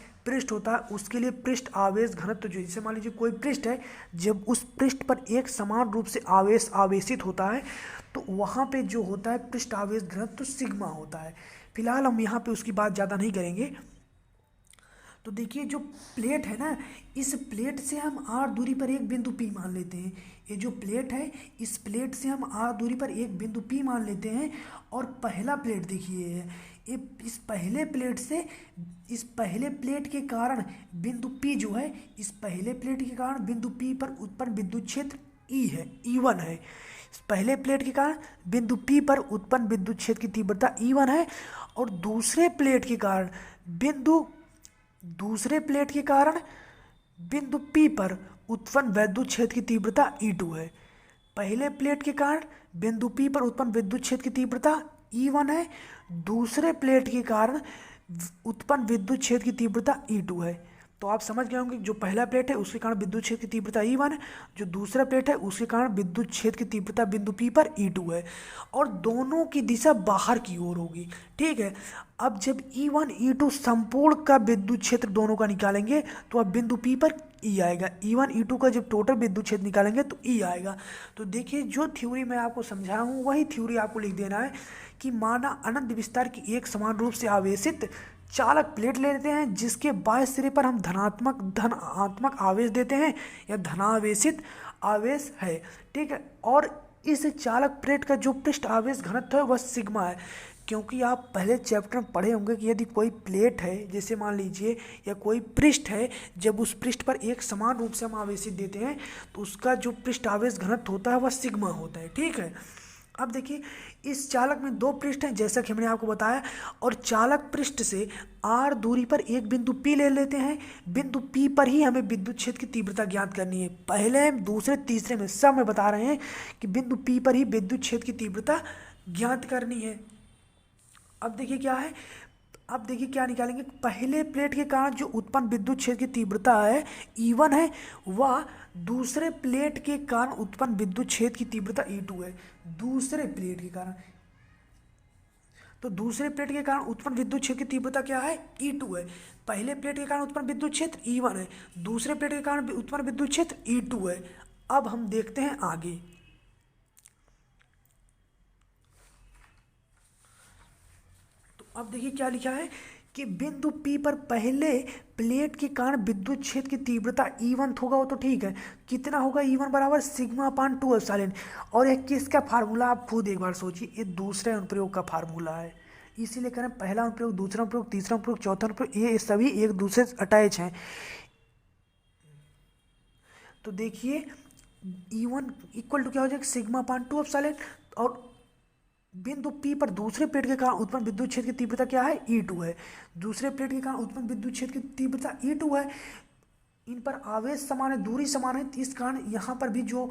उसके लिए पृष्ठ आवेश घनत्व, जो जैसे मान लीजिए कोई पृष्ठ है, जब उस पृष्ठ पर एक समान रूप से आवेश आवेशित होता है तो वहाँ पे जो होता है पृष्ठ आवेश घनत्व सिग्मा होता है। फिलहाल हम यहाँ पे उसकी बात ज़्यादा नहीं करेंगे। तो देखिए जो प्लेट है ना, इस प्लेट से हम आर दूरी पर एक बिंदु पी मान लेते हैं। ये जो प्लेट है, इस प्लेट से हम आर दूरी पर एक बिंदु पी मान लेते हैं। और पहला प्लेट देखिए ये, इस पहले प्लेट के कारण बिंदु पी जो है, इस पहले प्लेट के कारण बिंदु पी पर उत्पन्न विद्युत क्षेत्र ई है, E1 है। इस पहले प्लेट के कारण बिंदु पी पर उत्पन्न विद्युत क्षेत्र की तीव्रता E1 है। और दूसरे प्लेट के कारण बिंदु P पर उत्पन्न विद्युत क्षेत्र की तीव्रता E2 है। पहले प्लेट के कारण बिंदु P पर उत्पन्न विद्युत क्षेत्र की तीव्रता E1 है। दूसरे प्लेट के कारण उत्पन्न विद्युत क्षेत्र की तीव्रता E2 है। तो आप समझ गए होंगे, जो पहला प्लेट है उसके कारण विद्युत क्षेत्र की तीव्रता E1 है, जो दूसरा प्लेट है उसके कारण विद्युत क्षेत्र की तीव्रता बिंदु P पर E2 है, और दोनों की दिशा बाहर की ओर होगी। ठीक है, अब जब E1 E2 संपूर्ण का विद्युत क्षेत्र दोनों का निकालेंगे तो अब बिंदु P पर E आएगा। E1 E2 का जब टोटल विद्युत क्षेत्र निकालेंगे तो E आएगा। तो देखिए जो थ्योरी मैं आपको समझाया हूँ वही थ्योरी आपको लिख देना है कि माना अनंत विस्तार की एक समान रूप से आवेशित चालक प्लेट लेते हैं जिसके बाएं सिरे पर हम धनात्मक आवेश देते हैं या धनावेशित आवेश है। ठीक है, और इस चालक प्लेट का जो पृष्ठ आवेश घनत्व है वह सिग्मा है। क्योंकि आप पहले चैप्टर में पढ़े होंगे कि यदि कोई प्लेट है, जैसे मान लीजिए, या कोई पृष्ठ है, जब उस पृष्ठ पर एक समान रूप से हम आवेशित देते हैं तो उसका जो पृष्ठ आवेश घनत्व होता है वह सिग्मा होता है। ठीक है, अब देखिए इस चालक में दो पृष्ठ हैं जैसा कि हमने आपको बताया, और चालक पृष्ठ से आर दूरी पर एक बिंदु P ले लेते हैं। बिंदु P पर ही हमें विद्युत क्षेत्र की तीव्रता ज्ञात करनी है। पहले, दूसरे, तीसरे में सब में बता रहे हैं कि बिंदु P पर ही विद्युत क्षेत्र की तीव्रता ज्ञात करनी है। अब देखिए क्या निकालेंगे। पहले प्लेट के कारण जो उत्पन्न विद्युत क्षेत्र की तीव्रता है E1 है, वह दूसरे प्लेट के कारण उत्पन्न विद्युत क्षेत्र की तीव्रता E2 है। दूसरे प्लेट के कारण उत्पन्न विद्युत क्षेत्र की तीव्रता क्या है? E2 है। पहले प्लेट के कारण उत्पन्न विद्युत क्षेत्र E1 है, दूसरे प्लेट के कारण उत्पन्न विद्युत क्षेत्र E2 है। अब हम देखते हैं आगे। तो अब देखिए क्या लिखा है कि बिंदु P पर पहले प्लेट के कारण विद्युत क्षेत्र की तीव्रता E1 होगा, वो तो ठीक है। कितना होगा? E1 बराबर सिग्मा अपान 2 एप्सिलॉन। और ये किसका फार्मूला, आप खुद एक बार सोचिए, ये दूसरे अनुप्रयोग का फार्मूला है। इसीलिए कह रहे हैं पहला अनुप्रयोग, दूसरा अनुप्रयोग, तीसरा अनुप्रयोग, चौथा अनुप्रयोग, ये सभी एक दूसरे से अटैच हैं। तो देखिए E1 इक्वल टू क्या हो जाएगा? सिग्मा अपान 2 एप्सिलॉन। और बिंदु P पर दूसरे प्लेट के कारण उत्पन्न विद्युत क्षेत्र की तीव्रता क्या है? E2 है। दूसरे प्लेट के कारण उत्पन्न विद्युत क्षेत्र की तीव्रता E2 है। इन पर आवेश समान है, दूरी समान है, इस कारण यहाँ पर भी जो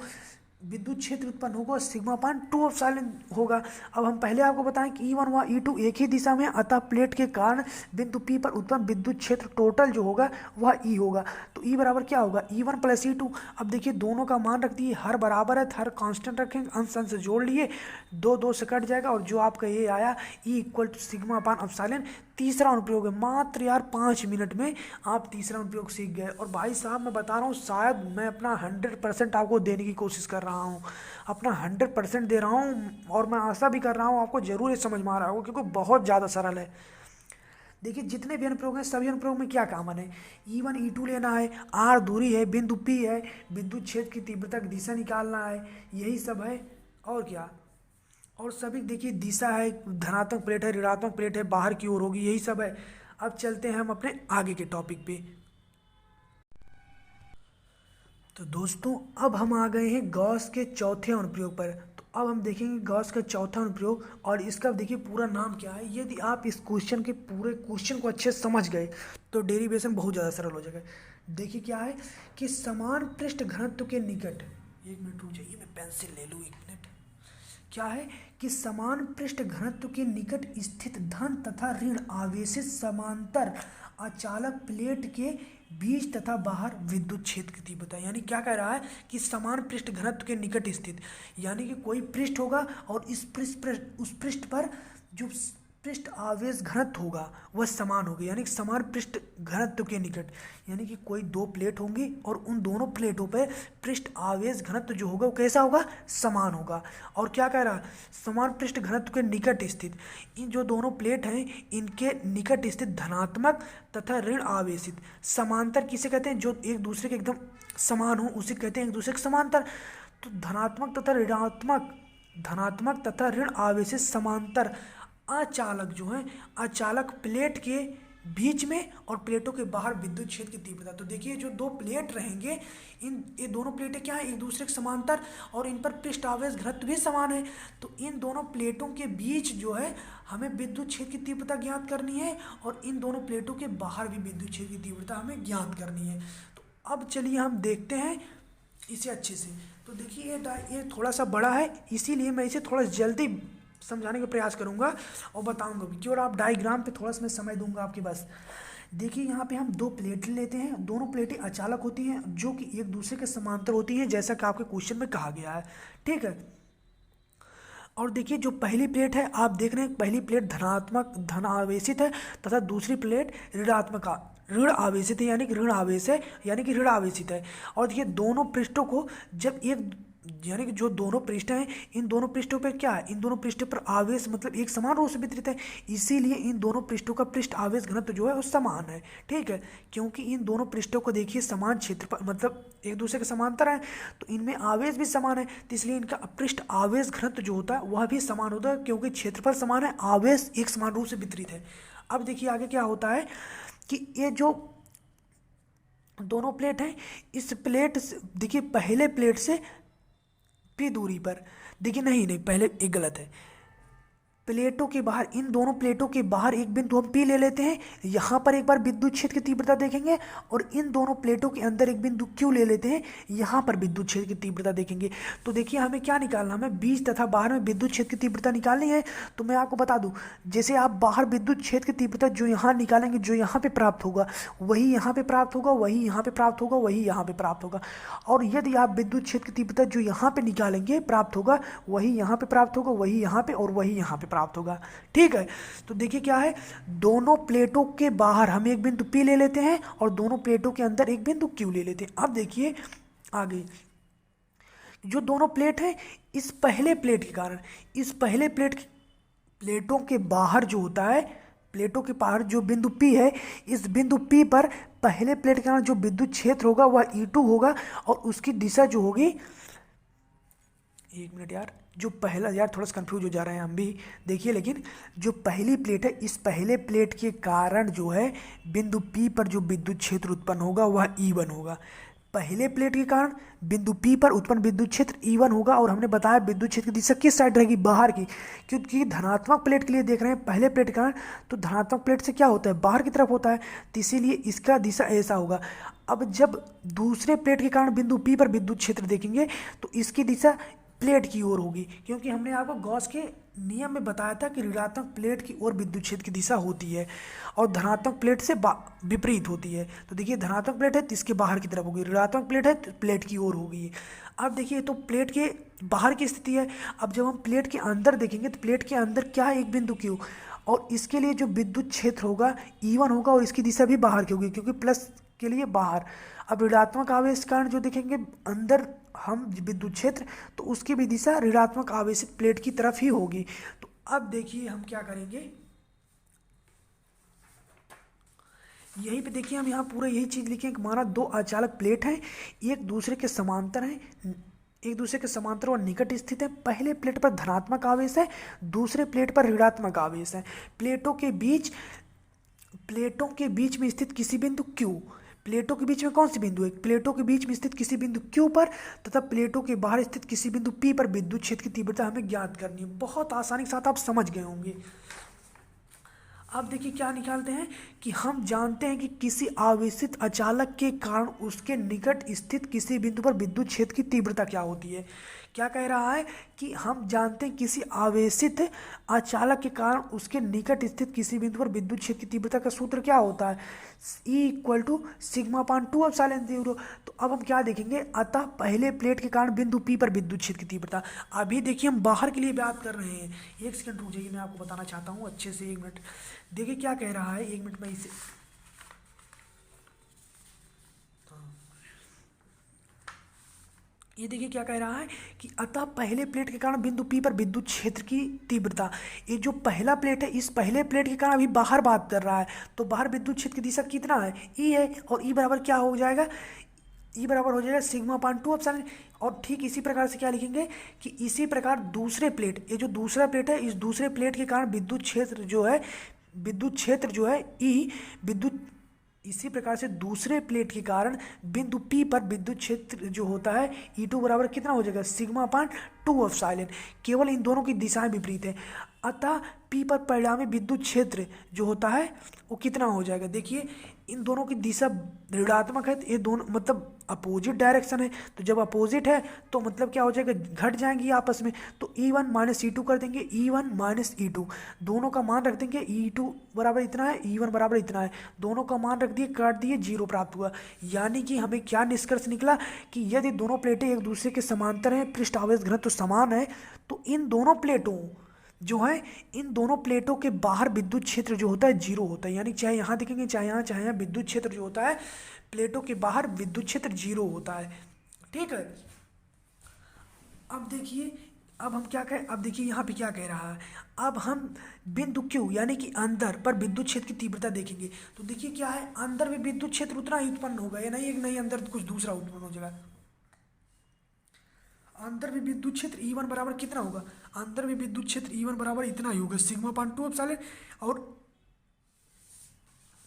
विद्युत क्षेत्र उत्पन्न होगा सिग्मा अपान 2 एप्सिलॉन होगा। अब हम पहले आपको बताएं कि E1 व E2 एक ही दिशा में, अतः प्लेट के कारण बिंदु P पर उत्पन्न विद्युत क्षेत्र टोटल जो होगा वह E होगा। तो E बराबर क्या होगा? E1 plus E2। अब देखिए दोनों का मान रख दिए, हर बराबर है, हर कांस्टेंट रखेंगे, अंश अंश से जोड़ लिए, 2 से कट जाएगा, और जो आपका ये आया E equal to sigma upon epsilon. तीसरा अनुप्रयोग है, मात्र यार 5 मिनट में आप तीसरा अनुप्रयोग सीख गए। और भाई साहब मैं बता रहा हूँ, शायद मैं अपना 100% आपको देने की कोशिश कर रहा हूँ, अपना 100% दे रहा हूँ, और मैं आशा भी कर रहा हूँ आपको जरूर ये समझ में आ रहा होगा, क्योंकि बहुत ज़्यादा सरल है। देखिए जितने भी अनुप्रयोग हैं सभी अनुप्रयोग में क्या कॉमन है? E1 E2 लेना है, R दूरी है, बिंदु P है, विद्युत क्षेत्र की तीव्रता की दिशा निकालना है, यही सब है। और क्या? और सभी देखिए दिशा है, धनात्मक प्लेट है, ऋणात्मक प्लेट है, बाहर की ओर होगी, यही सब है। अब चलते हैं हम अपने आगे के टॉपिक पे। तो दोस्तों अब हम आ गए हैं गॉस के चौथे अनुप्रयोग पर। तो अब हम देखेंगे गॉस का चौथा अनुप्रयोग, और इसका देखिए पूरा नाम क्या है। यदि आप इस क्वेश्चन के पूरे क्वेश्चन को अच्छे से समझ गए तो डेरिवेशन बहुत ज़्यादा सरल हो जाएगा। देखिए क्या है कि समान पृष्ठ घनत्व के निकट, एक मिनट रुक जाइए, मैं पेंसिल ले लूँ, एक मिनट। क्या है कि समान पृष्ठ घनत्व के निकट स्थित धन तथा ऋण आवेशित समांतर अचालक प्लेट के बीच तथा बाहर विद्युत क्षेत्र की तीव्रता। यानी क्या कह रहा है कि समान पृष्ठ घनत्व के निकट स्थित, यानी कि कोई पृष्ठ होगा और इस उस पृष्ठ पर जो पृष्ठ आवेश घनत्व होगा वह समान होगा, यानी कि समान पृष्ठ घनत्व के निकट। यानी कि कोई दो प्लेट होंगी और उन दोनों प्लेटों पर पृष्ठ आवेश घनत्व जो होगा वो कैसा होगा, समान होगा। और क्या कह रहा है, समान पृष्ठ घनत्व के निकट स्थित। इन जो दोनों प्लेट हैं इनके निकट स्थित धनात्मक तथा ऋण आवेशित समांतर किसे कहते हैं, जो एक दूसरे के एकदम समान हो उसे कहते हैं एक दूसरे के समांतर। तो धनात्मक तथा ऋण आवेशित समांतर अचालक जो है, अचालक प्लेट के बीच में और प्लेटों के बाहर विद्युत क्षेत्र की तीव्रता। तो देखिए जो दो प्लेट रहेंगे, ये दोनों प्लेटें क्या है, एक दूसरे के समांतर और इन पर पृष्ठ आवेश घनत्व भी समान है। तो इन दोनों प्लेटों के बीच जो है हमें विद्युत क्षेत्र की तीव्रता ज्ञात करनी है और इन दोनों प्लेटों के बाहर भी विद्युत क्षेत्र की तीव्रता हमें ज्ञात करनी है। तो अब चलिए हम देखते हैं इसे अच्छे से। तो देखिए ये थोड़ा सा बड़ा है, इसीलिए मैं इसे थोड़ा जल्दी समझाने का प्रयास करूंगा और बताऊंगा भी, और आप डायग्राम पे थोड़ा सा मैं समय दूंगा आपके पास। देखिए यहाँ पे हम दो प्लेटें लेते हैं, दोनों प्लेटें अचालक होती हैं जो कि एक दूसरे के समांतर होती हैं, जैसा कि आपके क्वेश्चन में कहा गया है, ठीक है। और देखिए जो पहली प्लेट है आप देख रहे हैं, पहली प्लेट धन आवेशित है तथा दूसरी प्लेट ऋण आवेशित है, यानी कि ऋण आवेश है, यानी कि ऋण आवेशित है। और देखिए दोनों पृष्ठों को जब एक, यानी कि जो दोनों पृष्ठ हैं इन दोनों पृष्ठों पर क्या है, इन दोनों पृष्ठों पर आवेश मतलब एक समान रूप से वितरित है, इसीलिए इन दोनों पृष्ठों का पृष्ठ आवेश घनत्व जो है वो समान है, ठीक है। क्योंकि इन दोनों पृष्ठों को देखिए समान क्षेत्र पर मतलब एक दूसरे के समांतर है, तो इनमें आवेश भी समान है, तो इसलिए इनका पृष्ठ आवेश घनत्व जो होता है वह भी समान होता है, क्योंकि क्षेत्रफल समान है, आवेश एक समान रूप से वितरित है। अब देखिए आगे क्या होता है कि ये जो दोनों प्लेट हैं, इस प्लेट से देखिए पहले प्लेट से पी दूरी पर, देखिए नहीं पहले एक गलत है, प्लेटों के बाहर, इन दोनों प्लेटों के बाहर एक बिंदु हम पी ले लेते हैं, यहाँ पर एक बार विद्युत क्षेत्र की तीव्रता देखेंगे, और इन दोनों प्लेटों के अंदर एक बिंदु क्यू ले लेते हैं, यहाँ पर विद्युत क्षेत्र की तीव्रता देखेंगे। तो देखिए हमें क्या निकालना, हमें बीच तथा बाहर में विद्युत क्षेत्र की तीव्रता निकालनी है। तो मैं आपको बता दूं, जैसे आप बाहर विद्युत क्षेत्र की तीव्रता जो यहाँ निकालेंगे, जो यहाँ पे प्राप्त होगा वही यहाँ पे प्राप्त होगा, वही यहाँ पे प्राप्त होगा, वही यहाँ पे प्राप्त होगा। और यदि आप विद्युत क्षेत्र की तीव्रता जो यहाँ पे निकालेंगे प्राप्त होगा, वही यहाँ पे प्राप्त होगा, वही यहाँ पे और वही यहाँ पे प्राप्त होगा, ठीक है। तो देखिए क्या है, दोनों प्लेटों के बाहर हम एक बिंदु P ले लेते हैं और दोनों प्लेटों के अंदर एक बिंदु Q ले लेते हैं। अब देखिए आगे जो दोनों प्लेट हैं, इस पहले प्लेट के कारण, इस पहले प्लेटों के बाहर जो होता है, प्लेटों के बाहर जो बिंदु P है, इस बिंदु P पर पहले प्लेट के कारण जो विद्युत क्षेत्र होगा वह E2 होगा, और उसकी दिशा जो होगी, एक मिनट यार, जो पहला, यार थोड़ा सा कंफ्यूज हो जा रहे हैं हम भी, देखिए लेकिन जो पहली प्लेट है, इस पहले प्लेट के कारण जो है बिंदु P पर जो विद्युत क्षेत्र उत्पन्न होगा वह E1 होगा। पहले प्लेट के कारण बिंदु P पर उत्पन्न विद्युत क्षेत्र E1 होगा, और हमने बताया विद्युत क्षेत्र की दिशा किस साइड रहेगी, बाहर की, क्योंकि धनात्मक प्लेट के लिए देख रहे हैं पहले प्लेट के कारण, तो धनात्मक प्लेट से क्या होता है, बाहर की तरफ होता है, तो इसीलिए इसका दिशा ऐसा होगा। अब जब दूसरे प्लेट के कारण बिंदु P पर विद्युत क्षेत्र देखेंगे तो इसकी दिशा प्लेट की ओर होगी, क्योंकि हमने आपको गॉस के नियम में बताया था कि ऋणात्मक प्लेट की ओर विद्युत क्षेत्र की दिशा होती है और धनात्मक प्लेट से विपरीत होती है। तो देखिए धनात्मक प्लेट है तो इसके बाहर की तरफ होगी, ऋणात्मक प्लेट है तो प्लेट की ओर होगी। अब देखिए तो प्लेट के बाहर की स्थिति है। अब जब हम प्लेट के अंदर देखेंगे तो प्लेट के अंदर क्या है, एक बिंदु Q, और इसके लिए जो विद्युत क्षेत्र होगा E1 होगा, और इसकी दिशा भी बाहर की होगी क्योंकि प्लस के लिए बाहर। अब ऋणात्मक आवेश कारण जो देखेंगे अंदर हम विद्युत क्षेत्र, तो उसकी भी दिशा ऋणात्मक आवेशित प्लेट की तरफ ही होगी। तो अब देखिए हम क्या करेंगे, यहीं पे देखिए हम यहाँ पूरा यही चीज़ लिखें कि माना दो अचालक प्लेट हैं, एक दूसरे के समांतर हैं, एक दूसरे के समांतर और निकट स्थित है। पहले प्लेट पर धनात्मक आवेश है, दूसरे प्लेट पर ऋणात्मक आवेश है। प्लेटों के बीच में स्थित किसी बिंदु Q, प्लेटों के बीच में कौन सी बिंदु है, प्लेटों के बीच में स्थित किसी बिंदु Q पर तथा प्लेटों के बाहर स्थित किसी बिंदु P पर विद्युत क्षेत्र की तीव्रता हमें ज्ञात करनी है। बहुत आसानी के साथ आप समझ गए होंगे। अब देखिए क्या निकालते हैं कि हम जानते हैं कि किसी आवेशित अचालक के कारण उसके निकट स्थित किसी बिंदु पर विद्युत क्षेत्र की तीव्रता क्या होती है। क्या कह रहा है कि हम जानते हैं किसी आवेशित अचालक के कारण उसके निकट स्थित किसी बिंदु पर विद्युत क्षेत्र की तीव्रता का सूत्र क्या होता है, ई इक्वल टू सिग्मा पान टू अब साइलेंस जीरो। तो अब हम क्या देखेंगे, अतः पहले प्लेट के कारण बिंदु पी पर विद्युत क्षेत्र की तीव्रता। अभी देखिए हम बाहर के लिए बात कर रहे हैं, एक सेकंड रुक जाइए, मैं आपको बताना चाहता हूँ अच्छे से, 1 मिनट। देखिए क्या कह रहा है, 1 मिनट में इसे, ये देखिए क्या कह रहा है कि अतः पहले प्लेट के कारण बिंदु पी पर विद्युत क्षेत्र की तीव्रता। ये जो पहला प्लेट है, इस पहले प्लेट के कारण अभी बाहर बात कर रहा है, तो बाहर विद्युत क्षेत्र की दिशा कितना है, ई है, और ई बराबर क्या हो जाएगा, ई बराबर हो जाएगा सिग्मा पान टू अपसाइलन। और ठीक इसी प्रकार से क्या लिखेंगे कि इसी प्रकार दूसरे प्लेट, ये जो दूसरा प्लेट है, इस दूसरे प्लेट के कारण विद्युत क्षेत्र जो है, विद्युत क्षेत्र जो है ई, विद्युत, इसी प्रकार से दूसरे प्लेट के कारण बिंदु P पर विद्युत क्षेत्र जो होता है E2 बराबर कितना हो जाएगा, सिग्मा पान टू ऑफ साइलेंट। केवल इन दोनों की दिशाएं विपरीत है, अतः P पर परिणामी विद्युत क्षेत्र जो होता है वो कितना हो जाएगा। देखिए इन दोनों की दिशा ऋणात्मक है, तो ये दोनों मतलब अपोजिट डायरेक्शन है, तो जब अपोजिट है तो मतलब क्या हो जाएगा, घट जाएंगी आपस में। तो E1 माइनस E2 कर देंगे, E1 माइनस E2, दोनों का मान रख देंगे, E2 बराबर इतना है, E1 बराबर इतना है, दोनों का मान रख दिए, काट दिए, जीरो प्राप्त हुआ। यानी कि हमें क्या निष्कर्ष निकला कि यदि दोनों प्लेटें एक दूसरे के समांतर हैं, पृष्ठ आवेश घनत्व तो समान है, तो इन दोनों प्लेटों जो है, इन दोनों प्लेटों के बाहर विद्युत क्षेत्र जो होता है जीरो होता है। यानी चाहे यहाँ देखेंगे, चाहे यहाँ विद्युत क्षेत्र जो होता है, प्लेटों के बाहर विद्युत क्षेत्र जीरो होता है। ठीक है, अब देखिए, अब हम क्या कहें, अब देखिए यहाँ पे क्या कह रहा है, अब हम बिंदु क्यू यानी कि अंदर पर विद्युत क्षेत्र की तीव्रता देखेंगे। तो देखिए क्या है, अंदर भी विद्युत क्षेत्र उतना ही उत्पन्न होगा, या नहीं, एक नहीं अंदर कुछ दूसरा उत्पन्न हो जाएगा। अंदर भी विद्युत क्षेत्र E1 बराबर कितना होगा, अंदर भी विद्युत क्षेत्र E1 बराबर इतना ही होगा, सिग्मा पान टू एप्सिलॉन। और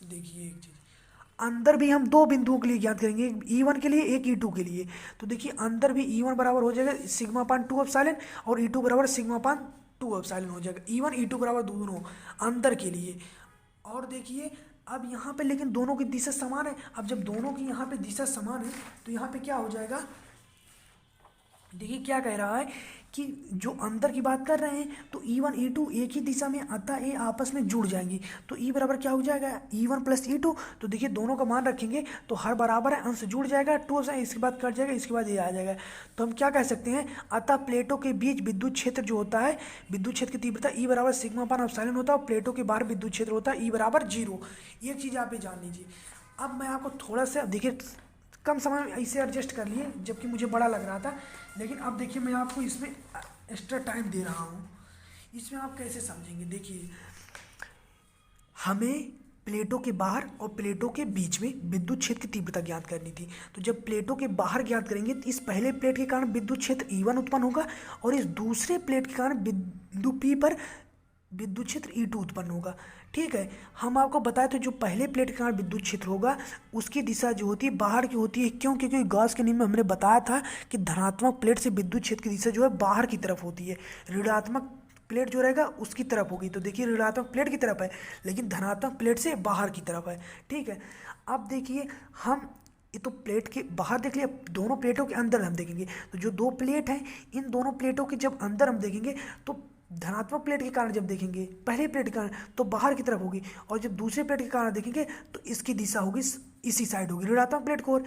देखिए एक चीज, अंदर भी हम दो बिंदुओं के लिए ज्ञात करेंगे, एक E1 के लिए, एक E2 के लिए। तो देखिए अंदर भी E1 बराबर हो जाएगा सिग्मा पान टू एप्सिलॉन, और E2 बराबर सिग्मा पान टू एप्सिलॉन हो जाएगा। E1 E2 बराबर दोनों अंदर के लिए। और देखिए अब यहाँ पे लेकिन दोनों की दिशा समान है, अब जब दोनों की यहाँ पे दिशा समान है तो यहाँ पे क्या हो जाएगा, देखिए क्या कह रहा है कि जो अंदर की बात कर रहे हैं तो E1 E2 एक ही दिशा में, अतः ये आपस में जुड़ जाएंगी, तो E बराबर क्या हो जाएगा, E1 प्लस E2। तो देखिए दोनों का मान रखेंगे तो हर बराबर है, अंश जुड़ जाएगा, टू से इसके बाद कट जाएगा, इसके बाद ये आ जाएगा। तो हम क्या कह सकते हैं, अतः प्लेटों के बीच विद्युत क्षेत्र जो होता है, विद्युत क्षेत्र की तीव्रता E बराबर सिग्मा पान एप्सिलॉन होता है, और प्लेटों के बाहर विद्युत क्षेत्र होता है E बराबर जीरो। ये चीज़ आप ये जान लीजिए। अब मैं आपको थोड़ा सा, देखिए कम समय में इसे एडजस्ट कर लिए, जबकि मुझे बड़ा लग रहा था, लेकिन अब देखिए मैं आपको इसमें एक्स्ट्रा टाइम दे रहा हूँ, इसमें आप कैसे समझेंगे। देखिए हमें प्लेटों के बाहर और प्लेटों के बीच में विद्युत क्षेत्र की तीव्रता ज्ञात करनी थी। तो जब प्लेटों के बाहर ज्ञात करेंगे तो इस पहले प्लेट के कारण विद्युत क्षेत्र E1 उत्पन्न होगा, और इस दूसरे प्लेट के कारण बिंदु P पर विद्युत क्षेत्र E2 उत्पन्न होगा। ठीक है, हम आपको बताए थे जो पहले प्लेट के कारण विद्युत क्षेत्र होगा उसकी दिशा जो होती है बाहर की होती है। क्यों, क्योंकि गॉस के नियम में हमने बताया था कि धनात्मक प्लेट से विद्युत क्षेत्र की दिशा जो है बाहर की तरफ होती है, ऋणात्मक प्लेट जो रहेगा उसकी तरफ होगी। तो देखिए ऋणात्मक प्लेट की तरफ है, लेकिन धनात्मक प्लेट से बाहर की तरफ है। ठीक है, अब देखिए हम ये तो प्लेट के बाहर देख लिया, दोनों प्लेटों के अंदर हम देखेंगे। तो जो दो प्लेट हैं, इन दोनों प्लेटों के जब अंदर हम देखेंगे तो धनात्मक प्लेट के कारण जब देखेंगे पहले प्लेट के कारण तो बाहर की तरफ होगी, और जब दूसरे प्लेट के कारण देखेंगे तो इसकी दिशा होगी इसी साइड होगी, ऋणात्मक प्लेट को।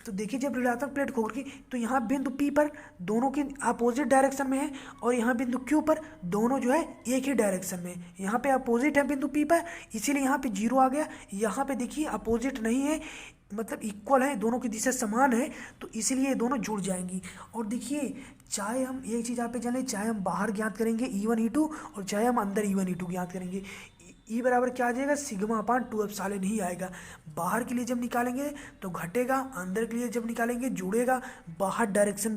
तो देखिए जब ऋणात्मक प्लेट को होगी तो यहाँ बिंदु P पर दोनों की अपोजिट डायरेक्शन में है, और यहाँ बिंदु Q पर दोनों जो है एक ही डायरेक्शन में। यहाँ पे अपोजिट है बिंदु P पर, इसीलिए यहाँ पे जीरो आ गया। यहाँ पे देखिए अपोजिट नहीं है, मतलब इक्वल है, दोनों की दिशा समान है, तो इसीलिए ये दोनों जुड़ जाएंगी। और देखिए चाहे हम एक चीज़ आप पे जाने, चाहे हम बाहर ज्ञात करेंगे E1 E2, और चाहे हम अंदर E1 E2 ज्ञात करेंगे, ई बराबर क्या आ जाएगा, सिग्मा अपान टू एप्सिलॉन ही आएगा। बाहर के लिए जब निकालेंगे तो घटेगा, अंदर के लिए जब निकालेंगे जुड़ेगा। बाहर डायरेक्शन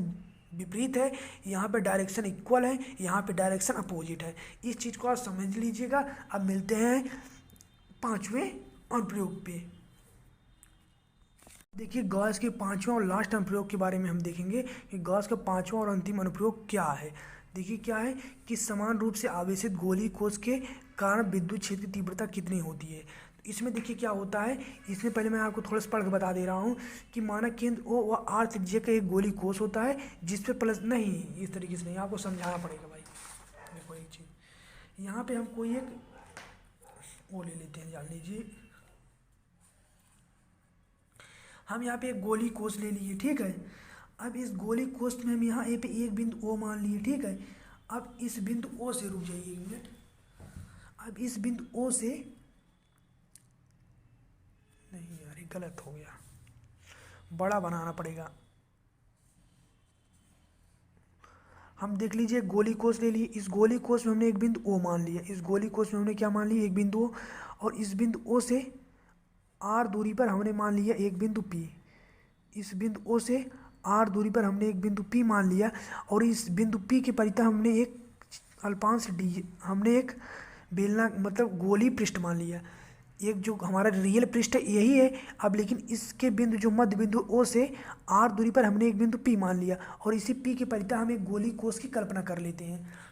विपरीत है, यहाँ पे डायरेक्शन इक्वल है, यहाँ पे डायरेक्शन अपोजिट है। इस चीज़ को आप समझ लीजिएगा। अब मिलते हैं 5वें अनुप्रयोग पे। देखिए गॉस के 5वां और लास्ट अनुप्रयोग के बारे में हम देखेंगे कि गॉस का 5वां और अंतिम अनुप्रयोग क्या है। देखिए क्या है कि समान रूप से आवेशित गोलीय कोश के कारण विद्युत क्षेत्र की तीव्रता कितनी होती है। तो इसमें देखिए क्या होता है, इसमें पहले मैं आपको थोड़ा सा पढ़ के बता दे रहा हूँ कि मानक केंद्र ओ व आर त्रिज्या का एक गोली कोष होता है जिस पे प्लस नहीं, इस तरीके से नहीं, आपको समझाना पड़ेगा भाई। देखो एक चीज़ यहाँ पे हम कोई एक वो ले लेते हैं, जान लीजिए हम यहाँ पे एक गोली कोष ले लिए, ठीक है। अब इस गोली कोष में हम यहाँ ए पे एक बिंदु ओ मान लिए, ठीक है। अब इस बिंदु ओ से, रुक जाइए एक मिनट, अब इस बिंदु ओ से, नहीं यार ये गलत हो गया, बड़ा बनाना पड़ेगा। हम देख लीजिए गोली कोष ले लिए, इस गोली कोष में हमने एक बिंदु ओ मान लिया, इस गोली कोष में हमने क्या मान लिया, एक बिंदु ओ, और इस बिंदु ओ से आर दूरी पर हमने मान लिया एक बिंदु पी, इस बिंदु ओ से आर दूरी पर हमने एक बिंदु पी मान लिया, और इस बिंदु पी के परितः हमने एक अल्पांश डी, हमने एक बेलना मतलब गोली पृष्ठ मान लिया, एक जो हमारा रियल पृष्ठ है यही है। अब लेकिन इसके बिंदु जो मध्य बिंदु ओ से आर दूरी पर हमने एक बिंदु पी मान लिया, और इसी पी के परितः हम एक गोली कोष की कल्पना कर लेते हैं।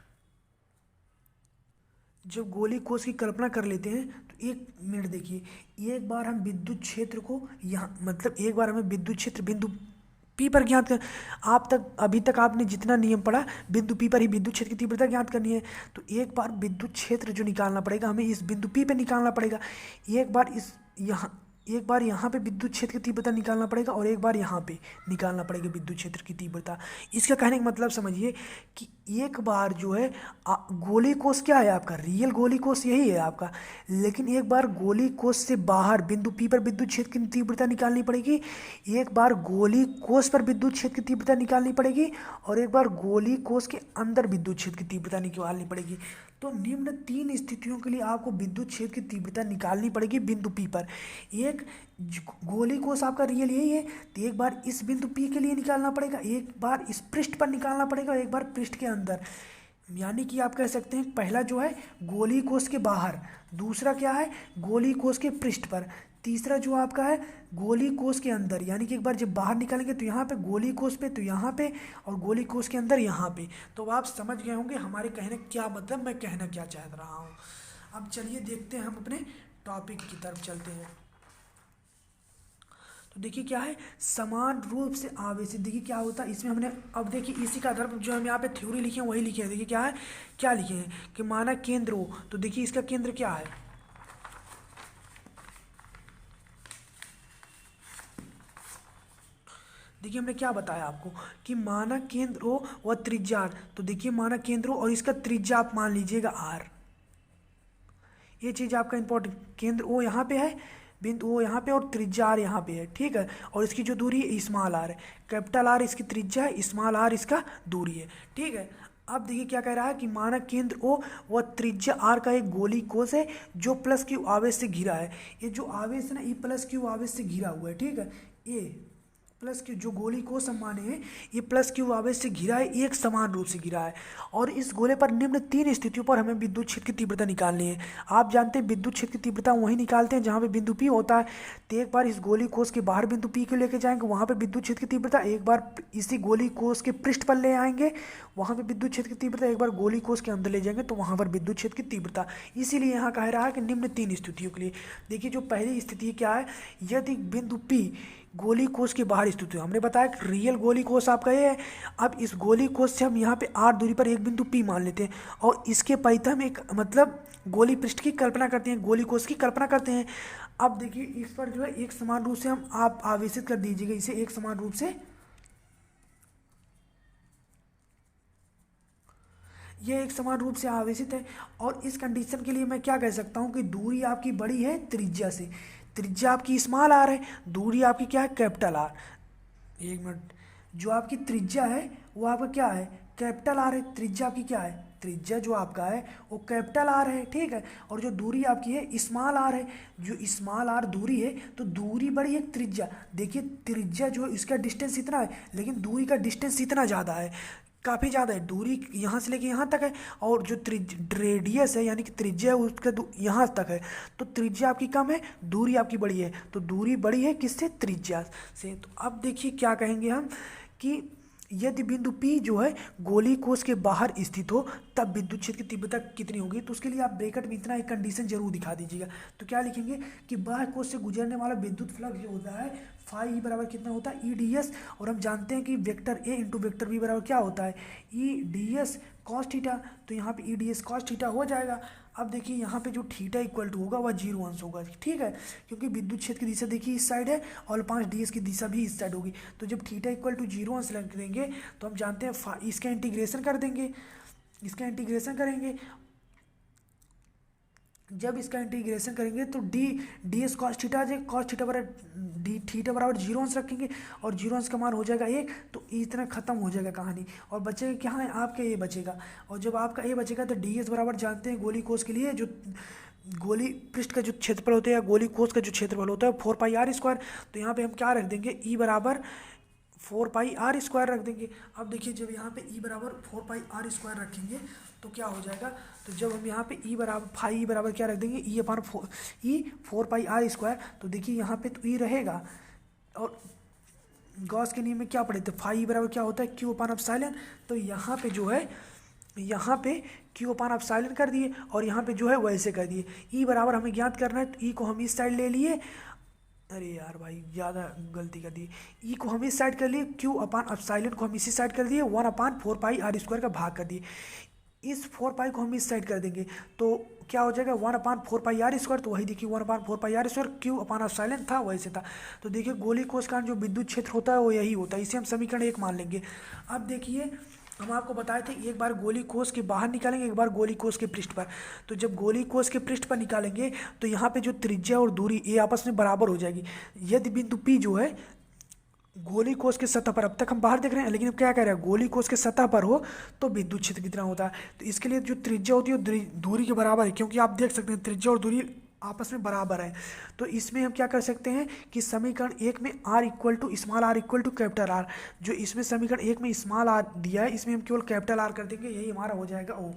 जब गोली कोष की कल्पना कर लेते हैं तो एक मिनट देखिए, एक बार हम विद्युत क्षेत्र को यहाँ मतलब एक बार हमें विद्युत क्षेत्र बिंदु पी पर ज्ञात कर, आप तक अभी तक आपने जितना नियम पढ़ा बिंदु पी पर ही विद्युत क्षेत्र की तीव्रता ज्ञात करनी है। तो एक बार विद्युत क्षेत्र जो निकालना पड़ेगा हमें इस बिंदु पी पे निकालना पड़ेगा, एक बार यहाँ पे विद्युत क्षेत्र की तीव्रता निकालना पड़ेगा, और एक बार यहाँ पे निकालना पड़ेगा विद्युत क्षेत्र की तीव्रता। इसका कहने का मतलब समझिए कि एक बार जो है गोली कोष क्या है आपका, रियल गोली कोष यही है आपका, लेकिन एक बार गोली कोष से बाहर बिंदु पी पर विद्युत क्षेत्र की तीव्रता निकालनी पड़ेगी, एक बार गोली कोष पर विद्युत क्षेत्र की तीव्रता निकालनी पड़ेगी, और एक बार गोली कोष के अंदर विद्युत क्षेत्र की तीव्रता निकालनी पड़ेगी। तो निम्न तीन स्थितियों के लिए आपको विद्युत क्षेत्र की तीव्रता निकालनी पड़ेगी बिंदु पी पर। एक गोली कोष आपका रियल यही है, तो एक बार इस बिंदु पी के लिए निकालना पड़ेगा, एक बार इस पृष्ठ पर निकालना पड़ेगा, एक बार पृष्ठ के अंदर। यानी कि आप कह सकते हैं पहला जो है गोली कोष के बाहर, दूसरा क्या है गोली कोष के पृष्ठ पर, तीसरा जो आपका है गोली कोष के अंदर। यानी कि एक बार जब बाहर निकालेंगे तो यहाँ पे गोली कोष पे, तो यहाँ पे, और गोली कोष के अंदर यहाँ पे। तो आप समझ गए होंगे हमारे कहने क्या मतलब, मैं कहना क्या चाह रहा हूँ। अब चलिए देखते हैं, हम अपने टॉपिक की तरफ चलते हैं। तो देखिए क्या है, समान रूप से आवेशित, देखिए क्या होता है इसमें हमने, अब देखिए इसी का आधार पर जो हम यहाँ पे थ्योरी लिखे हैं वही लिखे हैं। देखिए क्या है, क्या लिखे हैं कि माना केंद्र हो, तो देखिए इसका केंद्र क्या है, देखिए हमने क्या बताया आपको कि मानक केंद्र हो व त्रिज्या आर। तो देखिए मानक केंद्र हो और इसका त्रिज्या आप मान लीजिएगा आर, ये चीज़ आपका इंपॉर्टेंट, केंद्र ओ यहाँ पे है, बिंदु ओ यहाँ पे, और त्रिज्या आर यहाँ पे है, ठीक है। और इसकी जो दूरी है स्मॉल आर है, कैपिटल आर इसकी त्रिज्या है, स्मॉल आर इसका दूरी है, ठीक है। अब देखिए क्या कह रहा है कि मानक केंद्र ओ व त्रिज्या आर का एक गोली कोष है जो प्लस क्यू आवेश से घिरा है। ये जो आवेश है ना, ये प्लस क्यू आवेश से घिरा हुआ है, ठीक है। ये प्लस क्यू जो गोली कोष हम माने हैं, ये प्लस क्यू आवेश से घिरा है, एक समान रूप से घिरा है, और इस गोले पर निम्न तीन स्थितियों पर हमें विद्युत क्षेत्र की तीव्रता निकालनी है। आप जानते हैं विद्युत क्षेत्र की तीव्रता वहीं निकालते हैं जहाँ पे बिंदु पी होता है। तो एक बार इस गोली कोष के बाहर बिंदु पी को लेके जाएंगे, वहाँ पे विद्युत क्षेत्र की तीव्रता, एक बार इसी गोली कोष के पृष्ठ पर ले आएंगे, वहाँ पे विद्युत क्षेत्र की तीव्रता, एक बार गोली कोष के अंदर ले जाएंगे तो वहाँ पर विद्युत क्षेत्र की तीव्रता। इसीलिए यहाँ कह रहा है कि निम्न तीन स्थितियों के लिए। देखिए जो पहली स्थिति क्या है, यदि बिंदु पी गोली कोष के बाहर स्थित है, हमने बताया कि रियल गोली कोष आपका ये है। अब इस गोली कोष से हम यहाँ पे आर दूरी पर एक बिंदु पी मान लेते हैं, और इसके परितः हम एक मतलब गोली पृष्ठ की कल्पना करते हैं, गोली कोष की कल्पना करते हैं। अब देखिए इस पर जो है एक समान रूप से हम आप आवेशित कर दीजिएगा, इसे एक समान रूप से, ये एक समान रूप से आवेशित है। और इस कंडीशन के लिए मैं क्या कह सकता हूँ कि दूरी आपकी बड़ी है त्रिज्या से, त्रिज्या आपकी स्मॉल आर है, दूरी आपकी क्या है कैपिटल आर। एक मिनट, जो आपकी त्रिज्या है वो आपका क्या है कैपिटल आर है, त्रिज्या आपकी क्या है, त्रिज्या जो आपका है वो कैपिटल आर है, ठीक है। और जो दूरी आपकी है स्मॉल आर है, जो स्मॉल आर दूरी है, तो दूरी बड़ी है त्रिज्या। देखिए त्रिज्या जो है इसका डिस्टेंस इतना है, लेकिन दूरी का डिस्टेंस इतना ज़्यादा है, काफ़ी ज़्यादा है, दूरी यहाँ से लेके यहाँ तक है, और जो रेडियस है यानी कि त्रिज्या है उसका यहाँ तक है। तो त्रिज्या आपकी कम है, दूरी आपकी बड़ी है, तो दूरी बड़ी है किससे, त्रिज्या से। तो अब देखिए क्या कहेंगे हम कि यदि बिंदु P जो है गोली कोष के बाहर स्थित हो तब विद्युत क्षेत्र की तीव्रता कितनी होगी। तो उसके लिए आप ब्रैकेट में इतना एक कंडीशन जरूर दिखा दीजिएगा। तो क्या लिखेंगे कि बाह्य कोष से गुजरने वाला विद्युत फ्लक्स जो होता है फाई बराबर कितना होता है EDS, और हम जानते हैं कि vector A into vector B बराबर क्या होता है EDS कॉस थीटा। तो यहाँ पे EDS कॉस थीटा हो जाएगा। अब देखिए यहाँ पे जो थीटा इक्वल टू होगा वह 0 अंश होगा, ठीक है, क्योंकि विद्युत क्षेत्र की दिशा देखिए इस साइड है और 5 DS की दिशा भी इस साइड होगी। तो जब थीटा इक्वल टू 0 अंश लग देंगे तो हम जानते हैं इसका इंटीग्रेशन कर देंगे, इसका इंटीग्रेशन करेंगे। जब इसका इंटीग्रेशन करेंगे तो डी एस कॉस थीटा जो कॉस थीटा बराबर डी थीटा बराबर 0 अंश रखेंगे और 0 अंश का मान हो जाएगा 1। तो इतना खत्म हो जाएगा कहानी और बचेगा क्या है आपका ए बचेगा। और जब आपका ए बचेगा तो डी एस बराबर जानते हैं गोली कोष के लिए जो गोली पृष्ठ का जो क्षेत्रफल होता है या गोली कोष का जो क्षेत्रफल होता है 4πr²। तो यहाँ पे हम क्या रख देंगे ई बराबर 4πr² रख देंगे। अब देखिए जब यहाँ पे ई बराबर 4πr² रखेंगे तो क्या हो जाएगा। तो जब हम यहाँ पे ई बराबर फाई बराबर क्या रख देंगे ई अपान 4πr²। तो देखिए यहाँ पे तो ई रहेगा और गॉस के नियम में क्या पढ़े थे फाई बराबर क्या होता है क्यू अपान एप्सिलॉन। तो यहाँ पे जो है यहाँ पे क्यू अपान एप्सिलॉन कर दिए और यहाँ पे जो है वैसे कर दिए। ई बराबर हमें ज्ञात करना है तो ई को हम इस साइड ले लिए, अरे यार भाई ज़्यादा गलती कर दी, ई को हम इस साइड कर लिए, क्यू अपान एप्सिलॉन को हम इसी साइड कर दिए, 1/4πr² का भाग कर दिए। इस 4π को हम इस साइड कर देंगे तो क्या हो जाएगा 1/4πr²। तो वही देखिए 1/4πr², क्यू अपान एप्सिलॉन था वैसे था। तो देखिए गोली कोष का जो विद्युत क्षेत्र होता है वो यही होता है, इसे हम समीकरण 1 मान लेंगे। अब देखिए हम आपको बताए थे एक बार गोली कोष के बाहर निकालेंगे, एक बार गोली कोष के पृष्ठ पर। तो जब गोली कोष के पृष्ठ पर निकालेंगे तो यहाँ पे जो त्रिज्या और दूरी ये आपस में बराबर हो जाएगी। यदि बिंदु P जो है गोली कोष के सतह पर, अब तक हम बाहर देख रहे हैं लेकिन अब क्या कह रहे हैं गोली कोष के सतह पर हो तो विद्युत क्षेत्र कितना होता है। तो इसके लिए जो त्रिज्या होती है वो दूरी के बराबर है, क्योंकि आप देख सकते हैं त्रिज्या और दूरी आपस में बराबर है। तो इसमें हम क्या कर सकते हैं कि समीकरण 1 में r equal to small r equal to capital R, जो इसमें समीकरण 1 में स्मॉल r दिया है इसमें हम केवल कैपिटल R कर देंगे, यही हमारा हो जाएगा O।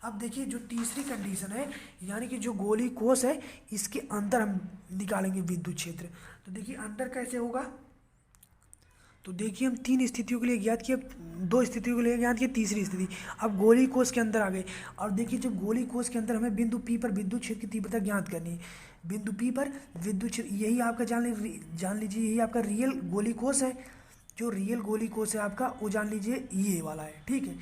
अब देखिए जो तीसरी कंडीशन है यानी कि जो गोली कोष है इसके अंदर हम निकालेंगे विद्युत क्षेत्र। तो देखिए अंदर कैसे होगा, तो देखिए हम 3 स्थितियों के लिए ज्ञात किए, 2 स्थितियों के लिए ज्ञात किए, तीसरी स्थिति अब गोली कोष के अंदर आ गए। और देखिए जब गोली कोष के अंदर हमें बिंदु P पर विद्युत क्षेत्र की तीव्रता ज्ञात करनी है, बिंदु P पर विद्युत क्षेत्र यही आपका जान लीजिए यही आपका रियल गोली कोष है। जो रियल गोली कोष है आपका वो जान लीजिए ये वाला है, ठीक है,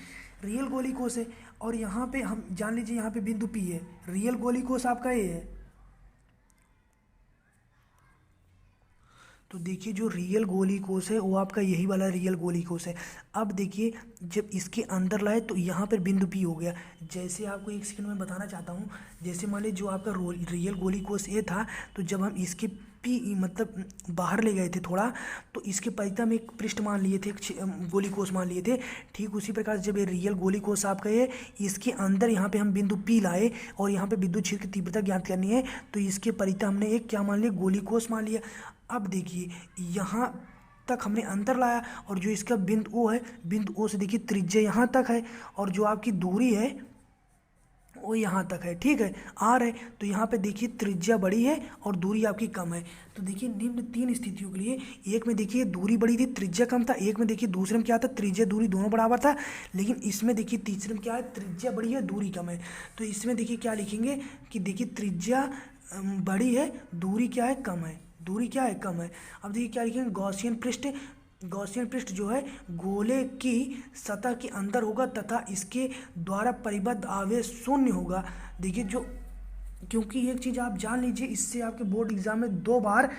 रियल गोली कोष है। और यहाँ पे हम जान लीजिए यहाँ पे बिंदु P है, रियल गोली कोष आपका ये है। तो देखिए जो रियल गोली कोष है वो आपका यही वाला रियल गोली कोष है। अब देखिए जब इसके अंदर लाए तो यहाँ पर बिंदु P हो गया। जैसे आपको एक सेकंड में बताना चाहता हूँ, जैसे मान लीजिए जो आपका रियल गोली कोष ए था तो जब हम इसके P मतलब बाहर ले गए थे थोड़ा तो इसके परिधि में एक पृष्ठ मान लिए थे, गोली कोष मान लिए थे। ठीक उसी प्रकार जब ये रियल गोली कोष आपका ये इसके अंदर यहाँ पे हम बिंदु P लाए और यहाँ पे विद्युत क्षेत्र की तीव्रता ज्ञात करनी है तो इसके परिधि हमने एक क्या मान लिया गोली कोष मान लिया। अब देखिए यहाँ तक हमने अंतर लाया और जो इसका बिंदु O है, बिंदु O से देखिए त्रिज्या यहाँ तक है और जो आपकी दूरी है वो यहाँ तक है, ठीक है, R है। तो यहाँ पे देखिए त्रिज्या बड़ी है और दूरी आपकी कम है। तो देखिए निम्न 3 स्थितियों के लिए, एक में देखिए दूरी बड़ी थी त्रिज्या कम था, एक में देखिए दूसरे में क्या था त्रिज्या दूरी दोनों बराबर था, लेकिन इसमें देखिए तीसरे में क्या है त्रिज्या बड़ी है दूरी कम है। तो इसमें देखिए क्या लिखेंगे कि देखिए त्रिज्या बड़ी है दूरी क्या है कम है, दूरी क्या है कम है। अब देखिए क्या लिखेंगे गॉसियन पृष्ठ, गॉसियन पृष्ठ जो है गोले की सतह के अंदर होगा तथा इसके द्वारा परिबद्ध आवेश शून्य होगा। देखिए जो क्योंकि एक चीज़ आप जान लीजिए इससे आपके बोर्ड एग्जाम में 2 बार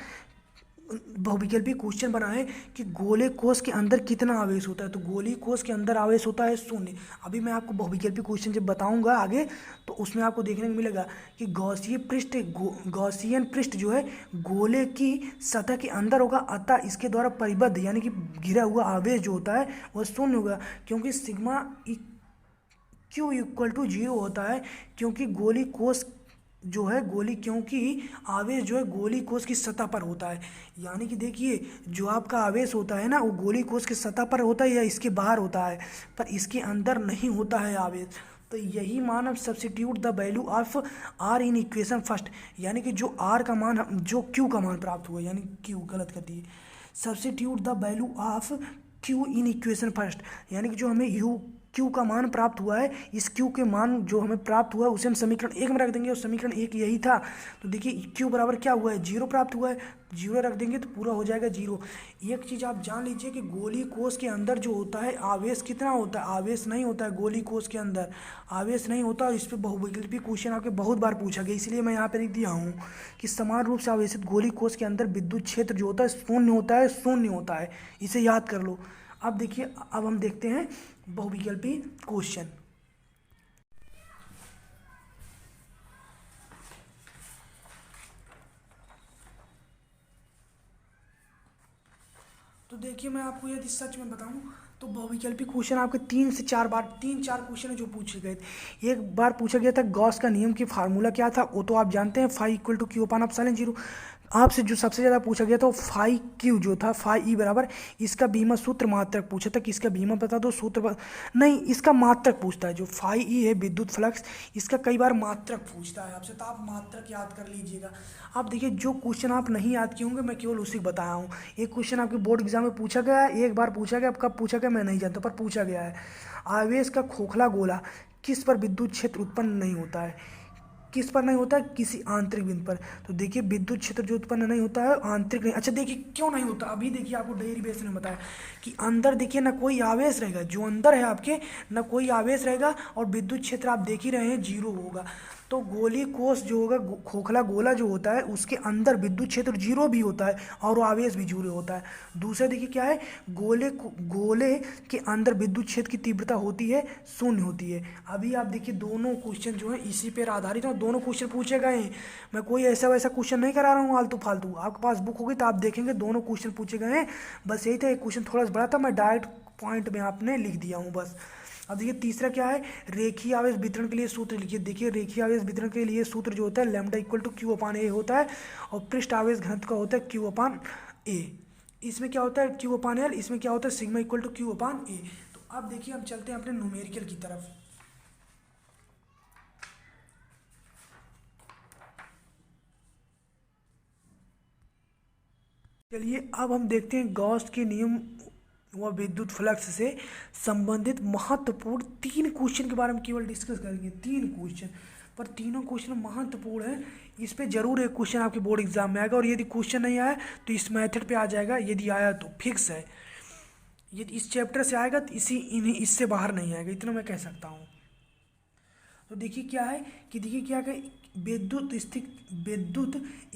बहुविकल्पी क्वेश्चन बना है कि गोले कोष के अंदर कितना आवेश होता है। तो गोली कोष के अंदर आवेश होता है 0। अभी मैं आपको बहुविकल्पी क्वेश्चन जब बताऊंगा आगे तो उसमें आपको देखने को मिलेगा कि गॉसियन पृष्ठ जो है गोले की सतह के अंदर होगा अतः इसके द्वारा परिबद्ध यानी कि घिरा हुआ आवेश जो होता है वह 0 होगा, क्योंकि सिग्मा Q इक्वल टू 0 होता है, क्योंकि गोली कोष जो है क्योंकि आवेश जो है गोली कोष की सतह पर होता है। यानी कि देखिए जो आपका आवेश होता है ना वो गोली कोष की सतह पर होता है या इसके बाहर होता है, पर इसके अंदर नहीं होता है आवेश। तो यही मान अब substitute the value of R in equation first, यानी कि जो R का मान जो Q का मान प्राप्त हुआ, यानी Q गलत कर दिए, substitute the value of Q in equation first, यानी कि जो हमें यू क्यू का मान प्राप्त हुआ है, इस क्यू के मान जो हमें प्राप्त हुआ है उसे हम समीकरण एक में रख देंगे, और समीकरण एक यही था। तो देखिए क्यू बराबर क्या हुआ है, जीरो प्राप्त हुआ है, जीरो रख देंगे तो पूरा हो जाएगा जीरो। एक चीज़ आप जान लीजिए कि गोली कोष के अंदर जो होता है आवेश कितना होता है, आवेश नहीं होता है गोली कोष के अंदर, आवेश नहीं होता। और इस पर बहुविकल्पी क्वेश्चन आपके बहुत बार पूछा गया, इसलिए मैं यहाँ पे लिख दिया हूँ कि समान रूप से आवेशित गोली कोष के अंदर विद्युत क्षेत्र जो होता है शून्य होता है, शून्य होता है, इसे याद कर लो। अब देखिए, अब हम देखते हैं बहुविकल्पी क्वेश्चन। तो देखिए, मैं आपको यदि सच में बताऊं तो बहुविकल्पी क्वेश्चन आपके 3 से 4 बार, 3-4 क्वेश्चन है जो पूछे गए थे। एक बार पूछा गया था गॉस का नियम की फार्मूला क्या था, वो तो आप जानते हैं, phi equal to Q upon epsilon zero. आपसे जो सबसे ज़्यादा पूछा गया था वो फाई क्यू जो था, फाई ई बराबर, इसका बीमा सूत्र मात्रक पूछा था कि इसका बीमा बता दो, सूत्र नहीं, इसका मात्रक पूछता है। जो फाई ई है विद्युत फ्लक्स, इसका कई बार मात्रक पूछता है आपसे, तो आप मात्रक याद कर लीजिएगा। अब देखिए, जो क्वेश्चन आप नहीं याद किए होंगे मैं केवल उसी को बताया हूँ। एक क्वेश्चन आपके बोर्ड एग्जाम में पूछा गया है, एक बार पूछा गया, अब कब पूछा गया मैं नहीं जानता, पर पूछा गया है। आवेश का खोखला गोला किस पर विद्युत क्षेत्र उत्पन्न नहीं होता है, किस पर नहीं होता है, किसी आंतरिक बिंदु पर। तो देखिए, विद्युत क्षेत्र जो उत्पन्न नहीं होता है आंतरिक नहीं, अच्छा देखिए क्यों नहीं होता, अभी देखिए आपको डेरिवेशन में बताया कि अंदर देखिए ना कोई आवेश रहेगा, जो अंदर है आपके ना कोई आवेश रहेगा, और विद्युत क्षेत्र आप देख ही रहे हैं जीरो होगा। तो गोली कोष जो होगा, खोखला गोला जो होता है उसके अंदर विद्युत क्षेत्र जीरो भी होता है और वो आवेश भी जीरो होता है। दूसरा देखिए क्या है, गोले के अंदर विद्युत क्षेत्र की तीव्रता होती है, शून्य होती है। अभी आप देखिए दोनों क्वेश्चन जो है इसी पर आधारित है, दोनों क्वेश्चन पूछे गए हैं। मैं कोई ऐसा वैसा क्वेश्चन नहीं करा रहा हूँ आलतू फालतू, आपके पास बुक होगी तो आप देखेंगे दोनों क्वेश्चन पूछे गए हैं। बस यही था, एक क्वेश्चन थोड़ा सा बड़ा था, मैं डायरेक्ट पॉइंट में आपने लिख दिया हूँ बस। अब देखिए तीसरा क्या है, रेखीय आवेश वितरण के लिए सूत्र लिखिए। देखिए रेखीय आवेश वितरण के लिए सूत्र जो होता है लैम्डा इक्वल टू क्यू अपान ए होता है, और पृष्ठ आवेश घनत्व का होता है क्यू अपान ए। इसमें क्या होता है क्यू अपान एल, इसमें क्या होता है सिग्मा इक्वल टू क्यू अपान ए। तो अब देखिए हम चलते हैं अपने न्यूमेरिकल की तरफ। चलिए अब हम देखते हैं गॉस के नियम व विद्युत फ्लक्स से संबंधित महत्वपूर्ण 3 क्वेश्चन के बारे में केवल डिस्कस करेंगे। 3 क्वेश्चन, पर तीनों क्वेश्चन महत्वपूर्ण है। इस पे जरूर एक क्वेश्चन आपके बोर्ड एग्जाम में आएगा, और यदि क्वेश्चन नहीं आया तो इस मेथड पे आ जाएगा, यदि आया तो फिक्स है। यदि इस चैप्टर से आएगा तो इससे बाहर नहीं आएगा, इतना मैं कह सकता हूँ। तो देखिए क्या है कि देखिए क्या है, विद्युत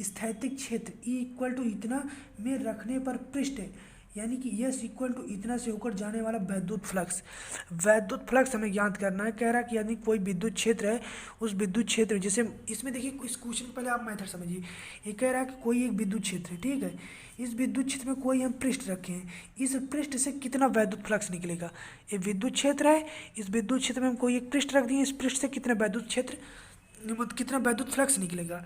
स्थैतिक क्षेत्र E इक्वल टू इतना में रखने पर पृष्ठ, यानी कि S इक्वल टू इतना से होकर जाने वाला वैद्युत फ्लक्स हमें ज्ञात करना है। कह रहा है कि यानी कोई विद्युत क्षेत्र है, उस विद्युत क्षेत्र जैसे इसमें देखिए इस क्वेश्चन पहले आप मेथड समझिए। ये कह रहा है कि कोई एक विद्युत क्षेत्र है, ठीक है, इस विद्युत क्षेत्र में कोई हम पृष्ठ रखे हैं, इस पृष्ठ से कितना वैद्युत फ्लक्स निकलेगा। ये विद्युत क्षेत्र है, इस विद्युत क्षेत्र में हम कोई एक पृष्ठ रख दिए, इस पृष्ठ से कितना वैद्युत क्षेत्र, कितना वैद्युत फ्लक्स निकलेगा।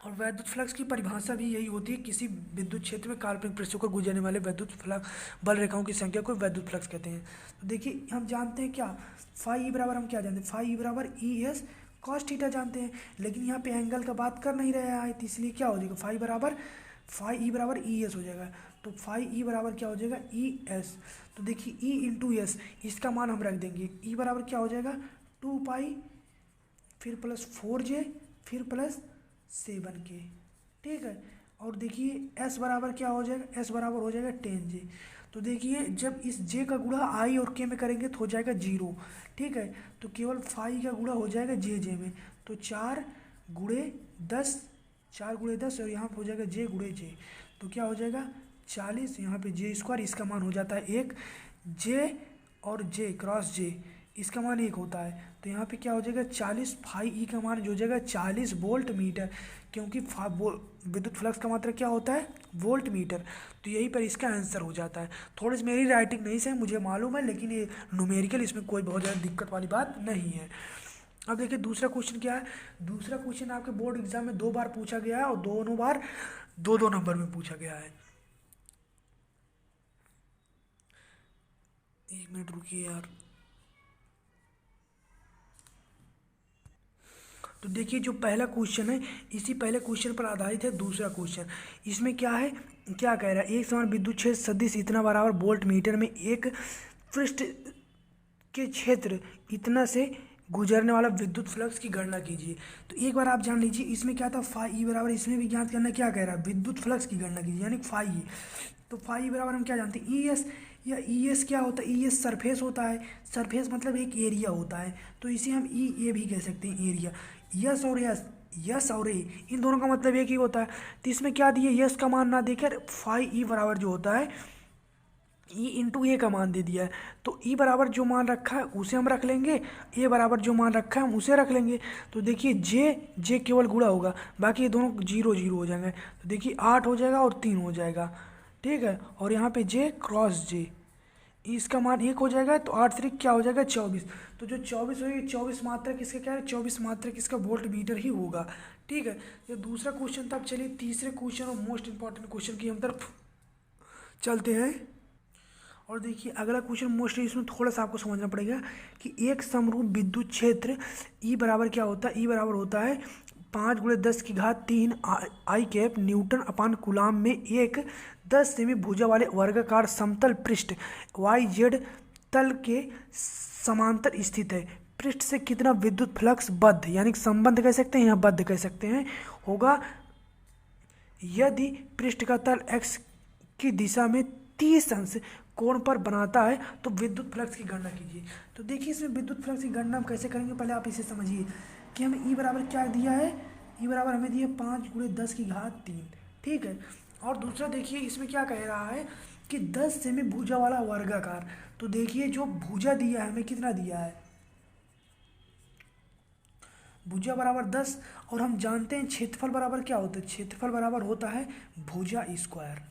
और वैद्युत फ्लक्स की परिभाषा भी यही होती है, किसी विद्युत क्षेत्र में काल्पनिक पृष्ठों को गुजरने वाले वैद्युत फ्लक्स बल रेखाओं की संख्या को वैद्युत फ्लक्स कहते हैं। तो देखिए हम जानते हैं क्या, फाई ई बराबर, हम क्या जानते हैं, फाई ई बराबर ई एस कॉस थीटा जानते हैं, लेकिन यहाँ पे एंगल का बात कर नहीं रहा है, तो इसलिए क्या हो जाएगा, फाई ई बराबर ई एस हो जाएगा। तो फाई ई बराबर क्या हो जाएगा, ई एस। तो देखिए ई इंटू एस, इसका मान हम रख देंगे, ई बराबर क्या हो जाएगा 2 पाई, फिर प्लस 4J, फिर प्लस 7K, ठीक है। और देखिए एस बराबर क्या हो जाएगा, एस बराबर हो जाएगा 10J। तो देखिए जब इस जे का गुणा आई और के में करेंगे तो हो जाएगा 0, ठीक है। तो केवल फाई का गुणा हो जाएगा जे में, तो 4 गुणे 10, 4 गुणे 10, और यहाँ पर हो जाएगा जे गुणे जे, तो क्या हो जाएगा 40, यहाँ पे जे स्क्वायर, इसका मान हो जाता है 1, जे और जे क्रॉस जे, इसका मान 1 होता है। तो यहाँ पे क्या हो जाएगा 40, फाई ई का मान जो हो जाएगा 40 वोल्ट मीटर, क्योंकि विद्युत फ्लक्स का मात्रा क्या होता है वोल्ट मीटर। तो यही पर इसका आंसर हो जाता है। थोड़ी सी मेरी राइटिंग नहीं सही मुझे मालूम है, लेकिन ये न्यूमेरिकल, इसमें कोई बहुत ज़्यादा दिक्कत वाली बात नहीं है। अब देखिए दूसरा क्वेश्चन क्या है, दूसरा क्वेश्चन आपके बोर्ड एग्जाम में 2 बार पूछा गया है, और दोनों बार 2-2 नंबर में पूछा गया है। 1 मिनट रुकिए यार। तो देखिए जो पहला क्वेश्चन है, इसी पहले क्वेश्चन पर आधारित है दूसरा क्वेश्चन। इसमें क्या है, क्या कह रहा है, एक समान विद्युत क्षेत्र सदिश इतना बराबर वोल्ट मीटर में एक पृष्ठ के क्षेत्र इतना से गुजरने वाला विद्युत फ्लक्स की गणना कीजिए। तो एक बार आप जान लीजिए इसमें क्या था, फाई ई बराबर, इसमें भी ज्ञात करना, क्या कह रहा है, विद्युत फ्लक्स की गणना कीजिए यानी फाई ई। तो फाई ई बराबर हम क्या जानते हैं, ई एस, या ई एस क्या होता है, ई एस सरफेस होता है, सरफेस मतलब एक एरिया होता है, तो इसे हम ई ए भी कह सकते हैं, एरिया। यस और यस, यस और ए, इन दोनों का मतलब एक ही होता है। तो इसमें क्या दिए, यस का मान ना देकर फाई ई बराबर जो होता है ई इंटू ए का मान दे दिया है, तो ई बराबर जो मान रखा है उसे हम रख लेंगे, ए बराबर जो मान रखा है हम उसे रख लेंगे। तो देखिए जे केवल गुणा होगा, बाकी ये दोनों जीरो जीरो हो जाएंगे। तो देखिए 8 हो जाएगा और 3 हो जाएगा, ठीक है। और यहाँ पे जे क्रॉस जे, इसका मान 1 हो जाएगा, तो 8 3 क्या हो जाएगा 24। तो जो 24 होगी, 24 मात्रा किसका क्या है, 24 मात्रा किसका, वोल्ट मीटर ही होगा, ठीक है। ये दूसरा क्वेश्चन था। अब चलिए तीसरे क्वेश्चन और मोस्ट इंपॉर्टेंट क्वेश्चन की हम तरफ चलते हैं। और देखिए अगला क्वेश्चन मोस्टली इसमें थोड़ा सा आपको समझना पड़ेगा कि एक समरूप विद्युत क्षेत्र ई बराबर क्या होता है, ई बराबर होता है 5×10⁻³ आई कैप न्यूटन अपान कूलाम में एक 10 सेमी भुजा वाले वर्गाकार समतल पृष्ठ वाई जेड तल के समांतर स्थित है। पृष्ठ से कितना विद्युत फ्लक्स बद्ध, यानी कि संबंध कह सकते हैं या बद्ध कह सकते हैं, होगा यदि पृष्ठ का तल एक्स की दिशा में 30 अंश कोण पर बनाता है, तो विद्युत फ्लक्स की गणना कीजिए। तो देखिए इसमें विद्युत फ्लक्स की गणना हम कैसे करेंगे, पहले आप इसे समझिए कि हमें ई बराबर क्या दिया है, ई बराबर हमें दिया 5×10⁻³, ठीक है। और दूसरा देखिए इसमें क्या कह रहा है कि 10 सेमी भुजा वाला वर्गाकार। तो देखिए जो भुजा दिया है हमें कितना दिया है, भुजा बराबर 10, और हम जानते हैं क्षेत्रफल बराबर क्या होता है, क्षेत्रफल बराबर होता है भुजा स्क्वायर।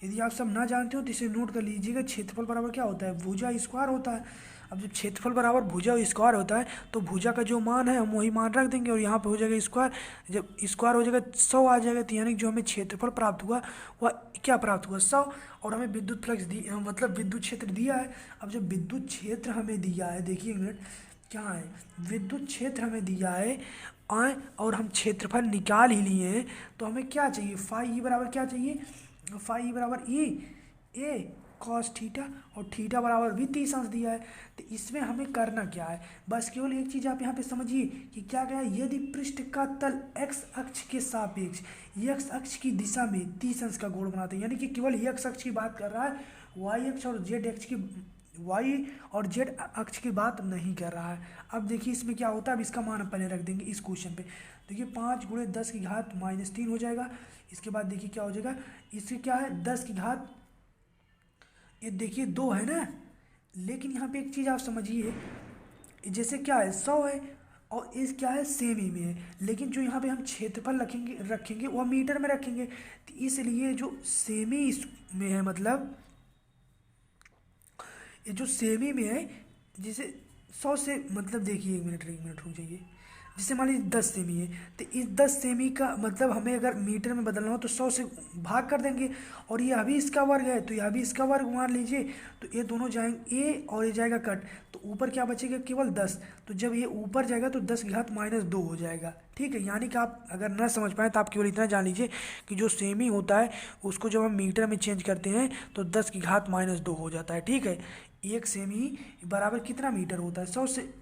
यदि आप सब ना जानते हो तो इसे नोट कर लीजिएगा, क्षेत्रफल बराबर क्या होता है, भुजा स्क्वायर होता है। अब जब क्षेत्रफल बराबर भुजा स्क्वायर होता है तो भुजा का जो मान है हम वही मान रख देंगे और यहाँ पे हो जाएगा स्क्वायर। जब स्क्वायर हो जाएगा 100 आ जाएगा, तो यानी जो हमें क्षेत्रफल प्राप्त हुआ वह क्या प्राप्त हुआ, 100। और हमें विद्युत फ्लक्स दी, मतलब विद्युत क्षेत्र दिया है। अब जब विद्युत क्षेत्र हमें दिया है, देखिए एक मिनट, क्या है, विद्युत क्षेत्र हमें दिया है आए, और हम क्षेत्रफल निकाल ही लिए हैं, तो हमें क्या चाहिए, फाई ई बराबर क्या चाहिए, फाई बराबर ई ए कॉस थीटा, और थीटा बराबर भी 30 अंश दिया है। तो इसमें हमें करना क्या है, बस केवल एक चीज़ आप यहाँ पे समझिए कि क्या क्या है, यदि पृष्ठ का तल एक्स अक्ष के सापेक्ष एक्स अक्ष की दिशा में 30 अंश का कोण बनाते हैं, यानी कि केवल एक्स अक्ष की बात कर रहा है, वाई अक्ष और जेड अक्ष की, वाई और जेड अक्ष की बात नहीं कर रहा है। अब देखिए इसमें क्या होता है, अब इसका मान हम पहले रख देंगे इस क्वेश्चन पे। देखिए 5×10⁻³ हो जाएगा। इसके बाद देखिए क्या हो जाएगा, इससे क्या है 10 की घात, ये देखिए 2 है ना, लेकिन यहाँ पे एक चीज़ आप समझिए, जैसे क्या है 100 है और इस क्या है सेमी में है, लेकिन जो यहाँ पे हम क्षेत्रफल रखेंगे वह मीटर में रखेंगे, तो इसलिए जो सेमी में है, मतलब ये जो सेमी में है, जैसे 100 से, मतलब देखिए एक मिनट रुक जाइए, जैसे मान लीजिए 10 सेमी है, तो इस 10 सेमी का मतलब हमें अगर मीटर में बदलना हो तो 100 से भाग कर देंगे, और ये अभी इसका वर्ग है तो यह भी इसका वर्ग मान लीजिए, तो ये दोनों जाएंगे ए और ये जाएगा कट, तो ऊपर क्या बचेगा केवल 10। तो जब ये ऊपर जाएगा तो 10⁻−2 हो जाएगा, ठीक है। यानी कि आप अगर ना समझ पाए तो आप केवल इतना जान लीजिए कि जो सेमी होता है उसको जब हम मीटर में चेंज करते हैं तो 10⁻−2 हो जाता है, ठीक है। एक सेमी बराबर कितना मीटर होता है, 100 से,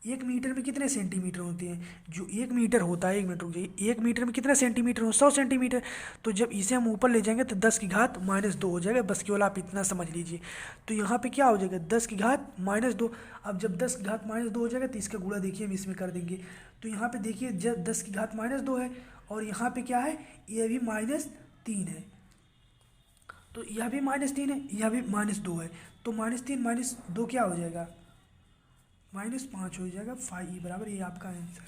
1 मीटर में कितने सेंटीमीटर होते हैं, जो 1 मीटर होता है, 1 मिनट रुक जाइए, 1 मीटर में कितने सेंटीमीटर हो, 100 सेंटीमीटर। तो जब इसे हम ऊपर ले जाएंगे तो 10⁻−2 हो जाएगा, बस केवल आप इतना समझ लीजिए। तो यहाँ पे क्या हो जाएगा 10⁻−2। अब जब 10⁻−2 हो जाएगा तो इसका गुणा देखिए हम इसमें कर देंगे, तो यहाँ पे देखिए जब 10⁻−2 है और यहाँ पे क्या है, ये भी -3 है, तो यह भी -3 है, यह भी -2 है, तो -3 -2 क्या हो जाएगा, -5 हो जाएगा। फाई ई बराबर, ये आपका आंसर।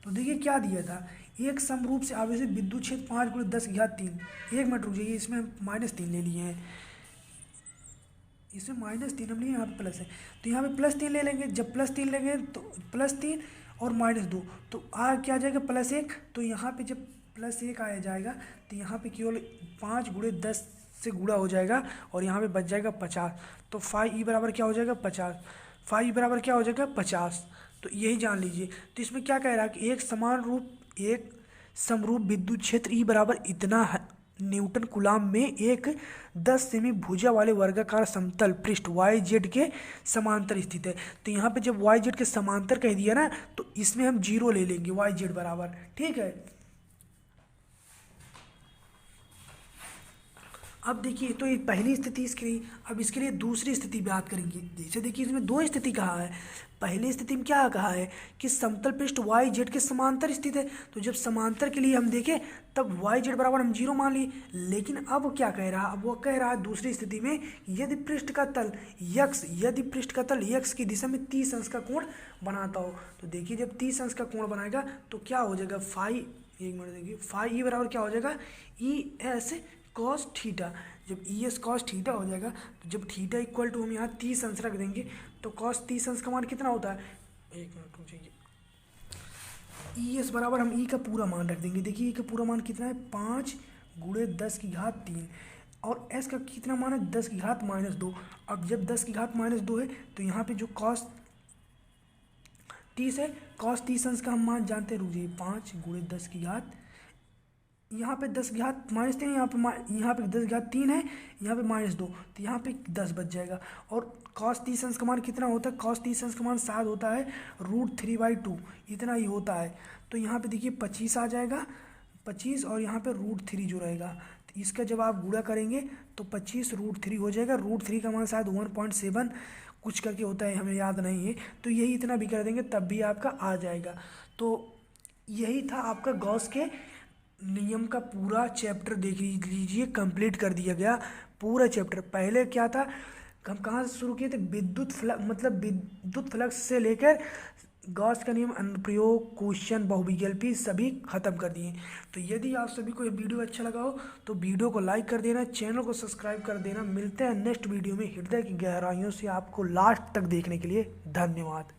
तो देखिए क्या दिया था, एक समरूप से आवेशित विद्युत क्षेत्र 5×10⁻³ 1 मिनट रुक जाइए, इसमें -3 ले लिए हैं, इसमें -3 हम लिए, यहाँ पे प्लस है, तो यहाँ पे +3 ले लेंगे। जब +3 लेंगे तो +3 और -2, तो क्या आ जाएगा +1। तो यहाँ पे जब +1 आया जाएगा तो यहाँ पे केवल 5×10 से गुणा हो जाएगा और यहाँ पे बच जाएगा 50। तो फाई ई बराबर क्या हो जाएगा 50, फाई बराबर क्या हो जाएगा 50, तो यही जान लीजिए। तो इसमें क्या कह रहा है कि एक समरूप विद्युत क्षेत्र ई बराबर इतना न्यूटन कूलाम में एक 10 सेमी भुजा वाले वर्गाकार समतल पृष्ठ वाई जेड के समांतर स्थित है। तो यहाँ पे जब वाई जेड के समांतर कह दिया ना, तो इसमें हम 0 ले लेंगे, वाई जेड बराबर, ठीक है। अब देखिए, तो ये पहली स्थिति इसके लिए। अब इसके लिए दूसरी स्थिति बात करेंगे। जैसे देखिए इसमें दो स्थिति कहा है। पहली स्थिति में क्या कहा है कि समतल पृष्ठ वाई जेड के समांतर स्थित है। तो जब समांतर के लिए हम देखें तब वाई जेड बराबर हम 0 मान लिए। लेकिन अब क्या कह रहा है, अब वो कह रहा है दूसरी स्थिति में यदि पृष्ठ का तल यक्स की दिशा में 30 अंश का कोण बनाता हो। तो देखिए जब 30 अंश का कोण बनाएगा तो क्या हो जाएगा, एक मिनट देखिए, फाई ई बराबर क्या हो जाएगा, ई एस कॉस थीटा। जब ई एस कॉस थीटा हो जाएगा, तो जब थीटा इक्वल टू हम यहाँ 30 अंश रख देंगे तो कॉस 30 अंश का मान कितना होता है, एक मिनट रुकिए, ई एस बराबर हम ई का पूरा मान रख देंगे। देखिए ई का पूरा मान कितना है, 5 गुणे 10 की घात 3, और एस का कितना मान है, 10 की घात -2। अब जब 10 की घात -2 है तो यहाँ पे जो कॉस 30 है, कॉस 30 अंश का हम मान जानते हैं, रुकिए, 5 गुणे 10 की घात, यहाँ पे 10 की घात -3, यहाँ पे 10 की घात 3 है, यहाँ पे -2, तो यहाँ पे 10 बच जाएगा। और cos 30 अंश का मान कितना होता है, cos 30 अंश का मान 7 होता है, √3/2 इतना ही होता है। तो यहाँ पे देखिए 25 आ जाएगा, 25, और यहाँ पे √3 जो रहेगा, तो इसका जब आप गुणा करेंगे तो 25 √3 हो जाएगा। √3 का मान शायद 1.7 कुछ करके होता है, हमें याद नहीं है, तो यही इतना भी कर देंगे तब भी आपका आ जाएगा। तो यही था आपका गॉस के नियम का पूरा चैप्टर, देख लीजिए, कंप्लीट कर दिया गया पूरा चैप्टर। पहले क्या था, हम कहाँ से शुरू किए थे, विद्युत फ्लक्स से लेकर गॉस का नियम, अनुप्रयोग, क्वेश्चन, बहुविकल्पी सभी खत्म कर दिए। तो यदि आप सभी को ये वीडियो अच्छा लगा हो तो वीडियो को लाइक कर देना, चैनल को सब्सक्राइब कर देना। मिलते हैं नेक्स्ट वीडियो में हृदय की गहराइयों से आपको लास्ट तक देखने के लिए धन्यवाद।